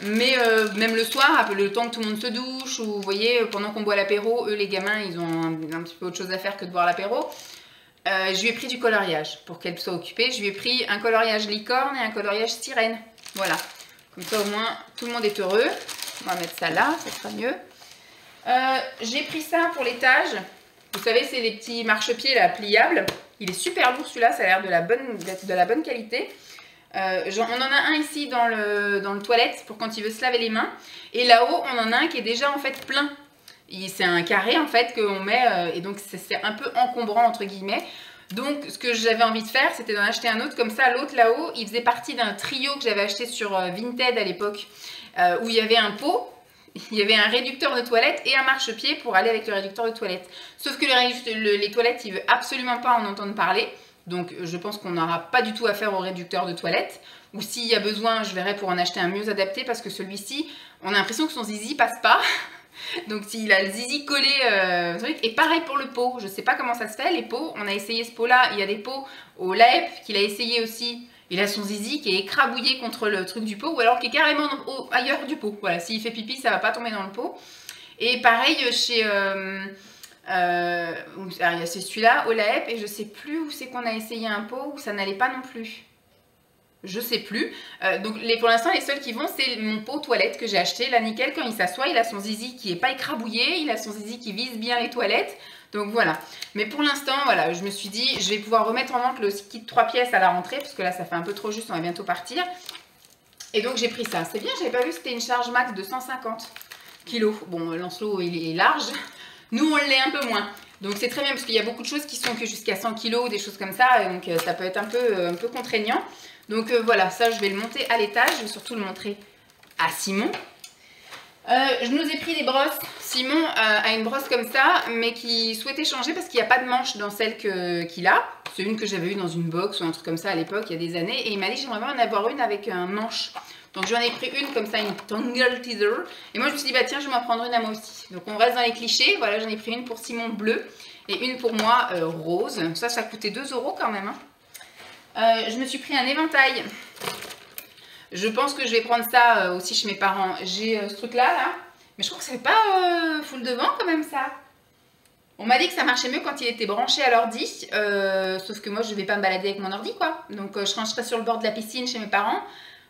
Mais même le soir, le temps que tout le monde se douche, ou vous voyez, pendant qu'on boit l'apéro, eux les gamins, ils ont un petit peu autre chose à faire que de boire l'apéro. Je lui ai pris du coloriage pour qu'elle soit occupée. Je lui ai pris un coloriage licorne et un coloriage sirène. Voilà, comme ça au moins tout le monde est heureux. On va mettre ça là, ça sera mieux. J'ai pris ça pour l'étage. Vous savez, c'est les petits marchepieds là, pliables. Il est super lourd celui-là, ça a l'air d'être de la bonne qualité. On en a un ici dans le toilette pour quand il veut se laver les mains. Et là-haut, on en a un qui est déjà en fait plein. C'est un carré en fait qu'on met et donc c'est un peu encombrant entre guillemets. Donc ce que j'avais envie de faire, c'était d'en acheter un autre comme ça. L'autre là-haut, il faisait partie d'un trio que j'avais acheté sur Vinted à l'époque où il y avait un pot. Il y avait un réducteur de toilette et un marchepied pour aller avec le réducteur de toilette. Sauf que les toilettes, il veut absolument pas en entendre parler. Donc je pense qu'on n'aura pas du tout affaire au réducteur de toilette. Ou s'il y a besoin, je verrai pour en acheter un mieux adapté parce que celui-ci, on a l'impression que son zizi passe pas. Donc s'il a le zizi collé, et pareil pour le pot. Je sais pas comment ça se fait, les pots. On a essayé ce pot-là. Il y a des pots au LAEP qu'il a essayé aussi. Il a son zizi qui est écrabouillé contre le truc du pot ou alors qui est carrément ailleurs du pot. Voilà, s'il fait pipi, ça va pas tomber dans le pot. Et pareil chez... alors, il y a celui-là, Olaep, et je sais plus où c'est qu'on a essayé un pot où ça n'allait pas non plus. Je sais plus. Donc pour l'instant, les seuls qui vont, c'est mon pot toilette que j'ai acheté. Là, nickel, quand il s'assoit, il a son zizi qui est pas écrabouillé, il a son zizi qui vise bien les toilettes. Donc voilà. Mais pour l'instant, voilà, je me suis dit, je vais pouvoir remettre en vente le kit 3 pièces à la rentrée, parce que là, ça fait un peu trop juste, on va bientôt partir. Et donc j'ai pris ça. C'est bien, j'avais pas vu, c'était une charge max de 150 kg. Bon, Lancelot, il est large. Nous, on l'est un peu moins. Donc, c'est très bien parce qu'il y a beaucoup de choses qui sont que jusqu'à 100 kg, des choses comme ça. Et donc, ça peut être un peu contraignant. Donc, voilà, ça, je vais le monter à l'étage. Je vais surtout le montrer à Simon. Je nous ai pris des brosses. Simon a une brosse comme ça, mais qui souhaitait changer parce qu'il n'y a pas de manche dans celle qu'il a. C'est une que j'avais eue dans une box ou un truc comme ça à l'époque, il y a des années. Et il m'a dit, j'aimerais bien en avoir une avec un manche. Donc j'en ai pris une comme ça, une Tangle Teaser. Et moi je me suis dit, bah tiens, je vais m'en prendre une à moi aussi. Donc on reste dans les clichés. Voilà, j'en ai pris une pour Simon bleu et une pour moi rose. Ça coûtait 2 € quand même. Hein. Je me suis pris un éventail. Je pense que je vais prendre ça aussi chez mes parents. J'ai ce truc-là, là. Mais je trouve que ça fait pas full devant quand même ça. On m'a dit que ça marchait mieux quand il était branché à l'ordi, sauf que moi je vais pas me balader avec mon ordi quoi. Donc je rangerai sur le bord de la piscine chez mes parents.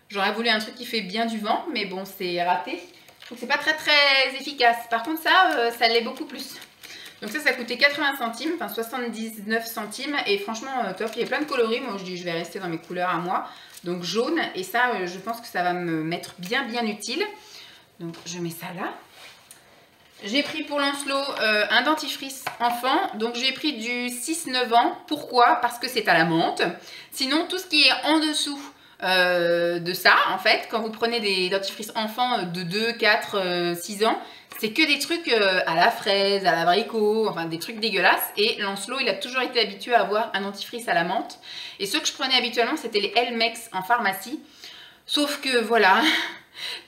J'aurais voulu un truc qui fait bien du vent, mais bon c'est raté. Je trouve que c'est pas très très efficace. Par contre ça, ça l'est beaucoup plus. Donc ça coûtait 80 centimes, enfin 79 centimes. Et franchement top, il y a plein de coloris. Moi je dis je vais rester dans mes couleurs à moi. Donc jaune, et ça je pense que ça va me mettre bien utile. Donc je mets ça là. J'ai pris pour Lancelot un dentifrice enfant, donc j'ai pris du 6-9 ans. Pourquoi? Parce que c'est à la menthe. Sinon, tout ce qui est en dessous de ça, en fait, quand vous prenez des dentifrices enfants de 2, 4, 6 ans, c'est que des trucs à la fraise, à l'abricot, enfin des trucs dégueulasses. Et Lancelot, il a toujours été habitué à avoir un dentifrice à la menthe. Et ceux que je prenais habituellement, c'était les Elmex en pharmacie. Sauf que voilà...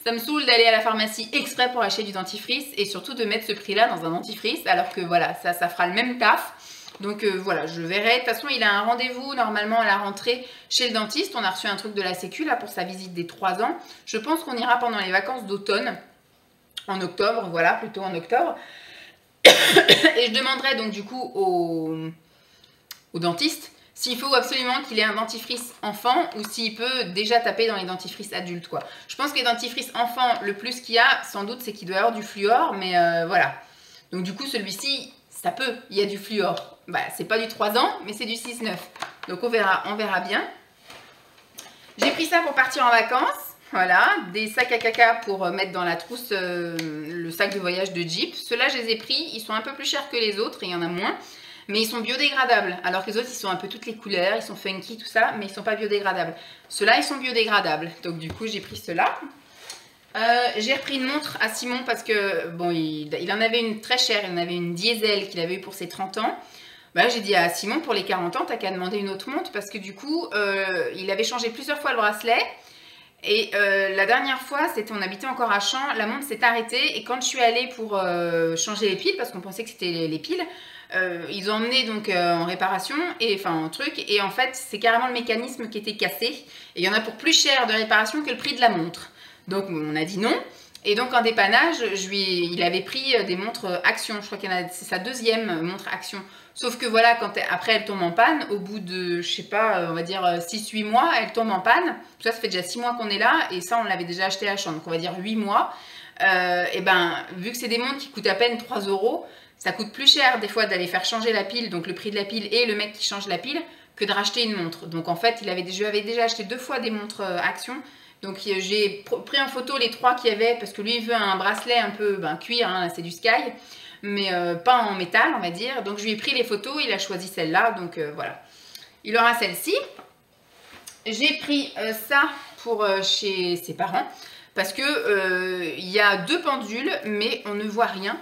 Ça me saoule d'aller à la pharmacie exprès pour acheter du dentifrice et surtout de mettre ce prix-là dans un dentifrice alors que voilà, ça fera le même taf. Donc voilà, je verrai. De toute façon, il a un rendez-vous normalement à la rentrée chez le dentiste. On a reçu un truc de la sécu là pour sa visite des 3 ans. Je pense qu'on ira pendant les vacances d'automne, en octobre, voilà, plutôt en octobre. Et je demanderai donc du coup au dentiste s'il faut absolument qu'il ait un dentifrice enfant ou s'il peut déjà taper dans les dentifrices adultes, quoi. Je pense que les dentifrices enfants, le plus qu'il y a, sans doute, c'est qu'il doit y avoir du fluor, mais voilà. Donc du coup, celui-ci, ça peut, il y a du fluor. Bah, c'est pas du 3 ans, mais c'est du 6-9. Donc on verra bien. J'ai pris ça pour partir en vacances. Voilà, des sacs à caca pour mettre dans la trousse le sac de voyage de Jeep. Ceux-là, je les ai pris, ils sont un peu plus chers que les autres, et il y en a moins. Mais ils sont biodégradables, alors que les autres, ils sont un peu toutes les couleurs, ils sont funky, tout ça, mais ils ne sont pas biodégradables. Ceux-là, ils sont biodégradables. Donc du coup, j'ai pris ceux-là. J'ai repris une montre à Simon parce que, bon, il en avait une très chère, il en avait une diesel qu'il avait eu pour ses 30 ans. Bah, j'ai dit à Simon, pour les 40 ans, t'as qu'à demander une autre montre parce que du coup, il avait changé plusieurs fois le bracelet. Et la dernière fois, on habitait encore à Champs, la montre s'est arrêtée et quand je suis allée pour changer les piles, parce qu'on pensait que c'était les piles, ils ont emmené donc en réparation, en truc, et en fait c'est carrément le mécanisme qui était cassé, et il y en a pour plus cher de réparation que le prix de la montre. Donc on a dit non, et donc en dépannage, il avait pris des montres Action, je crois qu'il y en a, c'est sa deuxième montre Action. Sauf que voilà, après elle tombe en panne, au bout de, je sais pas, on va dire 6-8 mois, elle tombe en panne. Ça fait déjà 6 mois qu'on est là, et ça on l'avait déjà acheté à Champs, donc on va dire 8 mois. Et ben, vu que c'est des montres qui coûtent à peine 3 €, ça coûte plus cher des fois d'aller faire changer la pile, donc le prix de la pile et le mec qui change la pile, que de racheter une montre. Donc en fait, je lui avais déjà acheté 2 fois des montres Action. Donc j'ai pris en photo les 3 qu'il y avait, parce que lui il veut un bracelet un peu cuir, hein, c'est du Sky, mais pas en métal on va dire. Donc je lui ai pris les photos, il a choisi celle-là, donc voilà. Il aura celle-ci. J'ai pris ça pour chez ses parents. Parce que il y a 2 pendules, mais on ne voit rien.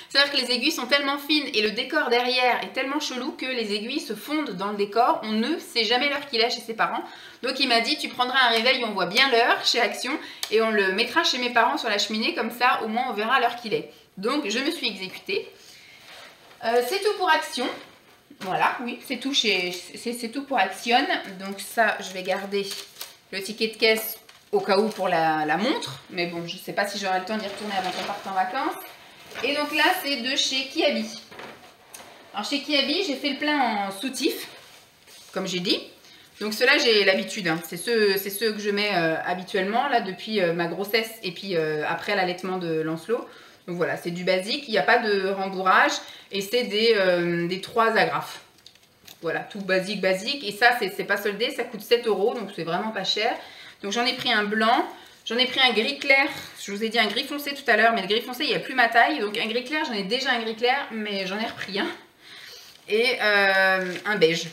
C'est-à-dire que les aiguilles sont tellement fines et le décor derrière est tellement chelou que les aiguilles se fondent dans le décor. On ne sait jamais l'heure qu'il est chez ses parents. Donc il m'a dit, tu prendras un réveil, on voit bien l'heure chez Action et on le mettra chez mes parents sur la cheminée, comme ça au moins on verra l'heure qu'il est. Donc je me suis exécutée. C'est tout pour Action. Voilà, oui, c'est tout, c'est tout pour Action. Donc ça, je vais garder le ticket de caisse au cas où pour la montre, mais bon, je ne sais pas si j'aurai le temps d'y retourner avant qu'on parte en vacances. Et donc là, c'est de chez Kiabi. Alors chez Kiabi, j'ai fait le plein en soutif, comme j'ai dit. Donc ceux-là, j'ai l'habitude, hein. C'est ceux que je mets habituellement, là, depuis ma grossesse et puis après l'allaitement de Lancelot. Donc voilà, c'est du basique, il n'y a pas de rembourrage et c'est des 3 agrafes. Voilà, tout basique. Et ça, c'est pas soldé, ça coûte 7 €, donc c'est vraiment pas cher. Donc j'en ai pris un blanc, j'en ai pris un gris clair, je vous ai dit un gris foncé tout à l'heure, mais le gris foncé il n'y a plus ma taille, donc un gris clair, j'en ai déjà un gris clair, mais j'en ai repris un. Et un beige.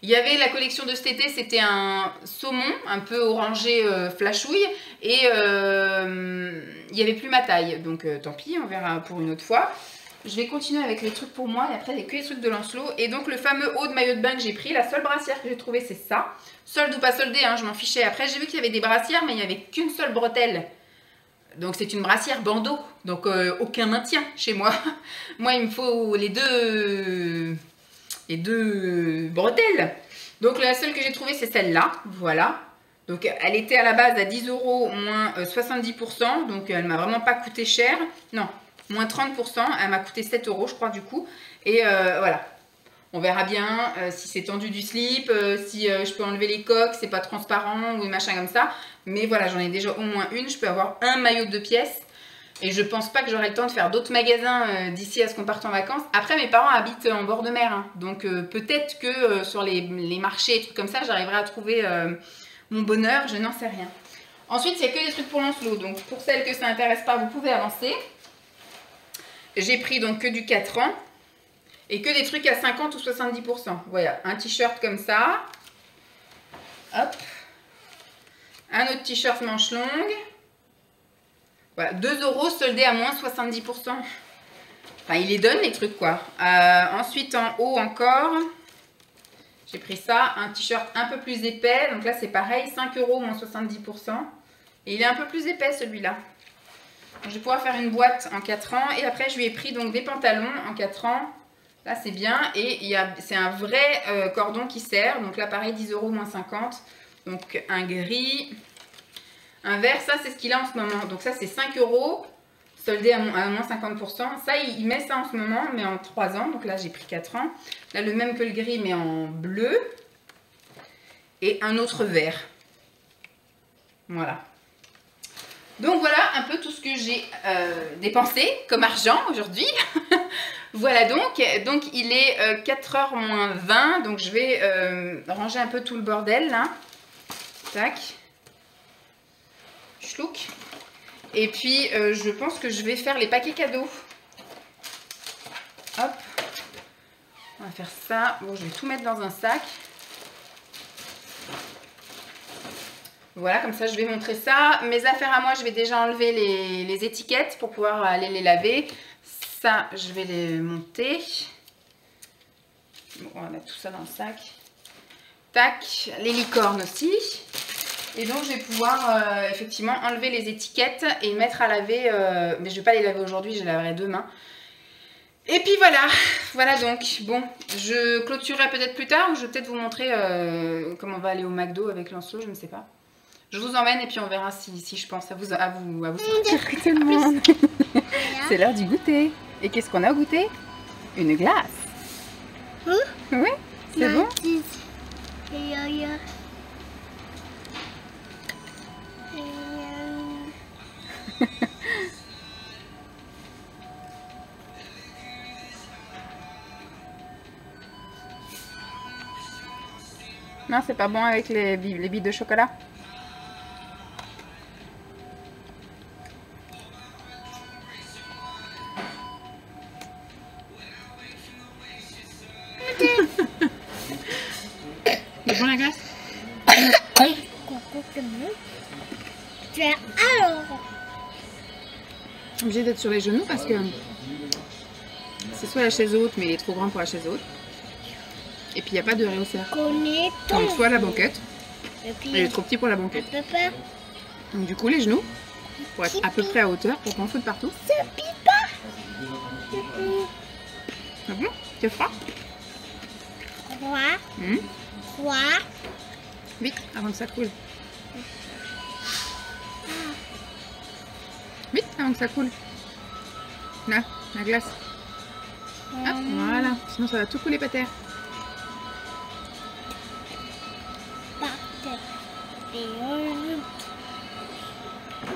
Il y avait la collection de cet été, c'était un saumon, un peu orangé flashouille, et il n'y avait plus ma taille, donc tant pis, on verra pour une autre fois. Je vais continuer avec les trucs pour moi et après il n'y a que les trucs de Lancelot. Et donc le fameux haut de maillot de bain que j'ai pris, la seule brassière que j'ai trouvée c'est ça. Solde ou pas soldé, hein, je m'en fichais. Après j'ai vu qu'il y avait des brassières mais il n'y avait qu'une seule bretelle. Donc c'est une brassière bandeau, donc aucun maintien chez moi. Moi il me faut les deux bretelles. Donc la seule que j'ai trouvée c'est celle-là, voilà. Donc elle était à la base à 10 € moins 70%, donc elle m'a vraiment pas coûté cher. Non, moins 30%, elle m'a coûté 7 € je crois du coup. Et voilà, on verra bien si c'est tendu du slip, si je peux enlever les coques, c'est pas transparent ou des machins comme ça. Mais voilà, j'en ai déjà au moins une, je peux avoir un maillot de 2 pièces. Et je pense pas que j'aurai le temps de faire d'autres magasins d'ici à ce qu'on parte en vacances. Après, mes parents habitent en bord de mer, hein, donc peut-être que sur les marchés et trucs comme ça, j'arriverai à trouver mon bonheur, je n'en sais rien. Ensuite, il n'y a que des trucs pour Lancelot, donc pour celles que ça n'intéresse pas, vous pouvez avancer. J'ai pris donc que du 4 ans et que des trucs à 50 ou 70%. Voilà, un t-shirt comme ça. Hop. Un autre t-shirt manche longue. Voilà, 2 € soldés à moins 70%. Enfin, ils les donnent les trucs quoi. Ensuite, en haut encore, j'ai pris ça, un t-shirt un peu plus épais. Donc là, c'est pareil, 5 € moins 70%. Et il est un peu plus épais celui-là. Je vais pouvoir faire une boîte en 4 ans. Et après, je lui ai pris donc des pantalons en 4 ans. Là, c'est bien. Et c'est un vrai cordon qui sert. Donc là, pareil, 10 € moins 50. Donc un gris. Un vert, ça c'est ce qu'il a en ce moment. Donc ça c'est 5 € soldé à moins 50%. Ça il met ça en ce moment, mais en 3 ans. Donc là j'ai pris 4 ans. Là le même que le gris, mais en bleu. Et un autre vert. Voilà. Donc voilà un peu tout ce que j'ai dépensé comme argent aujourd'hui. Voilà donc il est 4 h moins 20. Donc je vais ranger un peu tout le bordel là. Tac. Schlouk. Et puis je pense que je vais faire les paquets cadeaux. Hop. On va faire ça. Bon, je vais tout mettre dans un sac. Voilà, comme ça je vais montrer ça. Mes affaires à moi, je vais déjà enlever les étiquettes pour pouvoir aller les laver. Ça, je vais les monter. Bon, on va mettre tout ça dans le sac. Tac, les licornes aussi. Et donc je vais pouvoir effectivement enlever les étiquettes et mettre à laver, mais je ne vais pas les laver aujourd'hui, je les laverai demain. Et puis voilà, voilà donc, bon, je clôturerai peut-être plus tard ou je vais peut-être vous montrer comment on va aller au McDo avec Lancelot, je ne sais pas. Je vous emmène et puis on verra si je pense à vous sortir tout le monde. C'est l'heure du goûter. Et qu'est-ce qu'on a au goûter? Une glace. Oui, c'est bon. Non, c'est pas bon avec les billes de chocolat. C'est bon la glace? Obligé d'être sur les genoux parce que c'est soit la chaise haute, mais il est trop grand pour la chaise haute. Et puis il n'y a pas de réhausseur. Donc soit la banquette, il est trop petit pour la banquette. Donc du coup les genoux, pour être à peu près à hauteur, pour qu'on foute partout. Ah bon? C'est froid? Froid. Vite, avant que ça coule. Vite, avant que ça coule. Là, la glace. Hop, voilà. Sinon ça va tout couler par terre.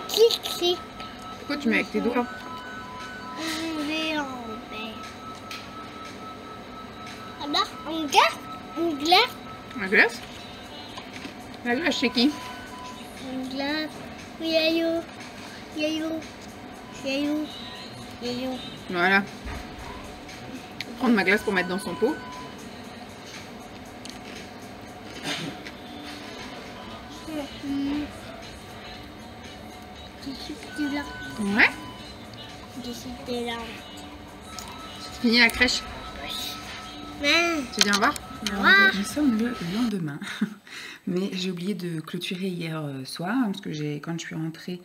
Clic, clic. Pourquoi tu mets avec tes doigts? Alors, on glace. La glace? La glace chez qui? On glace. Yayo. Voilà. Prendre ma glace pour mettre dans son pot. Ouais. C'est fini la crèche? Tu dis au revoir? Nous sommes le lendemain. Mais j'ai oublié de clôturer hier soir. Parce que quand je suis rentrée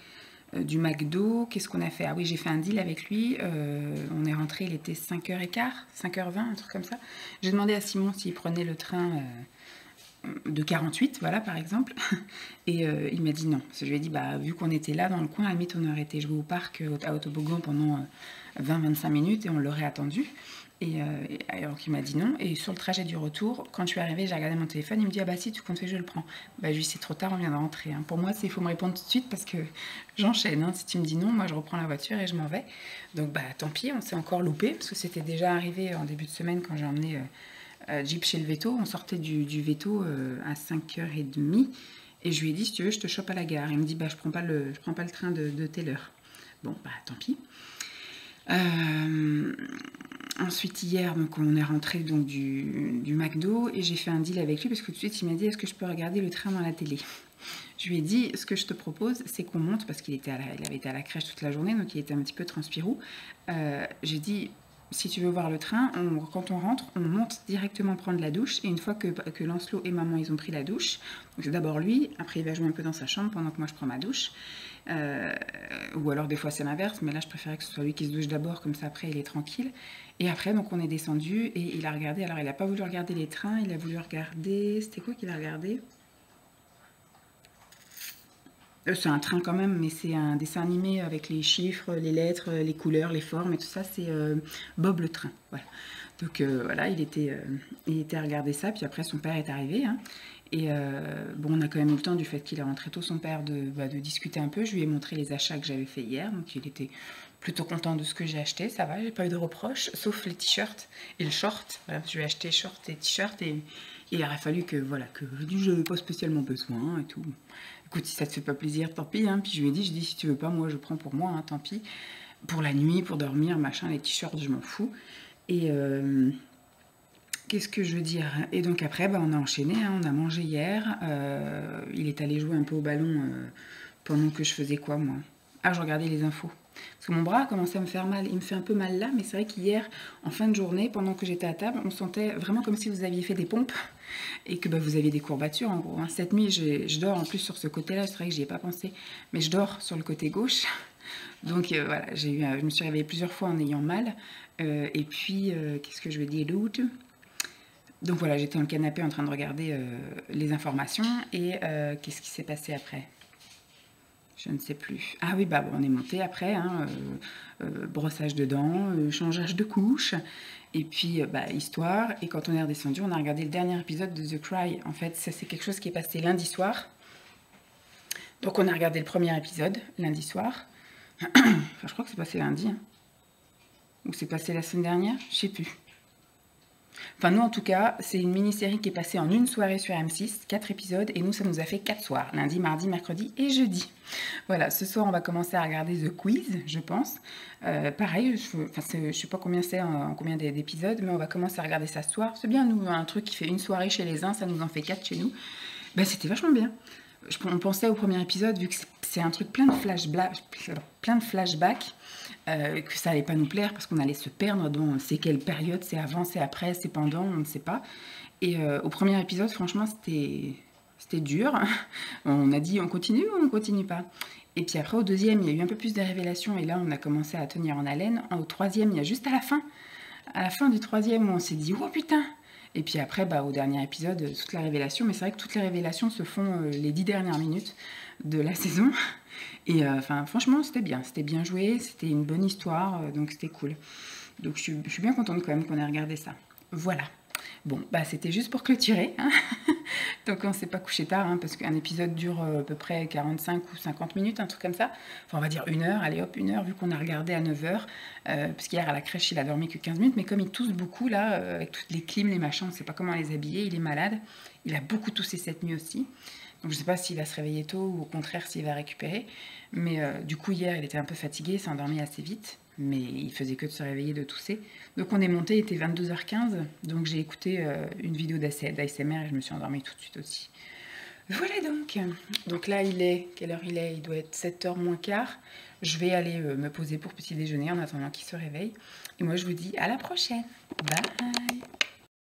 du McDo, qu'est-ce qu'on a fait? Ah oui, j'ai fait un deal avec lui. On est rentré, il était 5h15, 5h20, un truc comme ça. J'ai demandé à Simon s'il prenait le train de 48, voilà, par exemple. Et il m'a dit non. Parce que je lui ai dit, bah, vu qu'on était là dans le coin, à la limite, on aurait été jouer au parc à toboggan pendant 20-25 minutes et on l'aurait attendu. Et alors qu'il m'a dit non. Et sur le trajet du retour, quand je suis arrivée, j'ai regardé mon téléphone. Il me dit, ah bah si, tu comptes, je le prends. Bah, je lui ai dit, c'est trop tard, on vient de rentrer. Hein. Pour moi, il faut me répondre tout de suite parce que j'enchaîne. Hein. Si tu me dis non, moi, je reprends la voiture et je m'en vais. Donc, bah, tant pis, on s'est encore loupé parce que c'était déjà arrivé en début de semaine quand j'ai emmené Jeep chez le veto. On sortait du veto à 5h30. Et je lui ai dit, si tu veux, je te chope à la gare. Il me dit, bah, je prends pas le train de telle heure. Bon, bah, tant pis. Ensuite hier donc on est rentré donc du McDo et j'ai fait un deal avec lui parce que tout de suite il m'a dit est-ce que je peux regarder le train dans la télé. Je lui ai dit ce que je te propose c'est qu'on monte parce qu'il avait été à la crèche toute la journée donc il était un petit peu transpirou. J'ai dit si tu veux voir le train, quand on rentre, on monte directement prendre la douche et une fois que Lancelot et maman ils ont pris la douche, donc c'est d'abord lui, après il va jouer un peu dans sa chambre pendant que moi je prends ma douche. Ou alors des fois c'est l'inverse, mais là je préférais que ce soit lui qui se douche d'abord, comme ça après il est tranquille. Et après donc on est descendu et il a regardé, alors il n'a pas voulu regarder les trains, il a voulu regarder, c'était quoi qu'il a regardé? C'est un train quand même, mais c'est un dessin animé avec les chiffres, les lettres, les couleurs, les formes et tout ça, c'est Bob le train. Voilà. Donc voilà, il était à regarder ça, puis après son père est arrivé. Hein, et bon, on a quand même eu le temps du fait qu'il est rentré tôt, son père, de discuter un peu. Je lui ai montré les achats que j'avais fait hier, donc il était plutôt content de ce que j'ai acheté, ça va, j'ai pas eu de reproches, sauf les t-shirts et le short. Voilà, je lui ai acheté short et t-shirt et il aurait fallu que, voilà, que je n'avais pas spécialement besoin et tout. Écoute, si ça te fait pas plaisir, tant pis. Hein. Puis je lui ai dit, si tu veux pas, moi je prends pour moi, hein, tant pis. Pour la nuit, pour dormir, machin, les t-shirts, je m'en fous. Et qu'est-ce que je veux dire? Et donc après, bah, on a enchaîné, hein, on a mangé hier. Il est allé jouer un peu au ballon pendant que je faisais quoi, moi? Ah, je regardais les infos. Parce que mon bras a commencé à me faire mal. Il me fait un peu mal là, mais c'est vrai qu'hier, en fin de journée, pendant que j'étais à table, on sentait vraiment comme si vous aviez fait des pompes et que bah, vous aviez des courbatures en gros. Hein. Cette nuit, je dors en plus sur ce côté-là, c'est vrai que j'y ai pas pensé, mais je dors sur le côté gauche. Donc voilà, je me suis réveillée plusieurs fois en ayant mal. Et puis, qu'est-ce que je vais dire d'autre? Donc voilà, j'étais dans le canapé en train de regarder les informations et qu'est-ce qui s'est passé après? Je ne sais plus. Ah oui, bah bon, on est monté après, hein, brossage de dents, changeage de couche, et puis bah, histoire. Et quand on est redescendu, on a regardé le dernier épisode de The Cry. En fait, ça c'est quelque chose qui est passé lundi soir. Donc on a regardé le premier épisode lundi soir. Enfin, je crois que c'est passé lundi. Hein. Ou c'est passé la semaine dernière, je sais plus. Enfin, nous, en tout cas, c'est une mini-série qui est passée en une soirée sur M6, 4 épisodes, et nous, ça nous a fait 4 soirs, lundi, mardi, mercredi et jeudi. Voilà, ce soir, on va commencer à regarder The Quiz, je pense. Pareil, je sais pas combien c'est, en combien d'épisodes, mais on va commencer à regarder ça ce soir. C'est bien, nous, un truc qui fait une soirée chez les uns, ça nous en fait 4 chez nous. Ben, c'était vachement bien. On pensait au premier épisode, vu que c'est un truc plein de flashbacks, que ça allait pas nous plaire parce qu'on allait se perdre dans c'est quelle période, c'est avant, c'est après, c'est pendant, on ne sait pas. Et au premier épisode, franchement, c'était dur. On a dit on continue ou on continue pas. Et puis après, au deuxième, il y a eu un peu plus de révélations et là, on a commencé à tenir en haleine. Au troisième, il y a juste à la fin du troisième, où on s'est dit oh putain. Et puis après, bah, au dernier épisode, toute la révélation. Mais c'est vrai que toutes les révélations se font les 10 dernières minutes de la saison. Et enfin, franchement, c'était bien joué, c'était une bonne histoire, donc c'était cool. Donc je suis bien contente quand même qu'on ait regardé ça. Voilà. Bon, bah c'était juste pour clôturer. Hein. Donc on s'est pas couché tard, hein, parce qu'un épisode dure à peu près 45 ou 50 minutes, un truc comme ça. Enfin, on va dire 1 heure, allez hop, 1 heure, vu qu'on a regardé à 9h. Parce qu'hier à la crèche, il a dormi que 15 minutes, mais comme il tousse beaucoup, là, avec toutes les clims, les machins, on sait pas comment les habiller, il est malade. Il a beaucoup toussé cette nuit aussi. Donc je sais pas s'il va se réveiller tôt ou au contraire s'il va récupérer. Mais du coup, hier, il était un peu fatigué, il s'est endormi assez vite. Mais il faisait que de se réveiller, de tousser. Donc on est monté, il était 22h15. Donc j'ai écouté une vidéo d'ASMR et je me suis endormie tout de suite aussi. Voilà donc. Donc là, quelle heure il est? Il doit être 7h moins quart. Je vais aller me poser pour petit déjeuner en attendant qu'il se réveille. Et moi, je vous dis à la prochaine. Bye!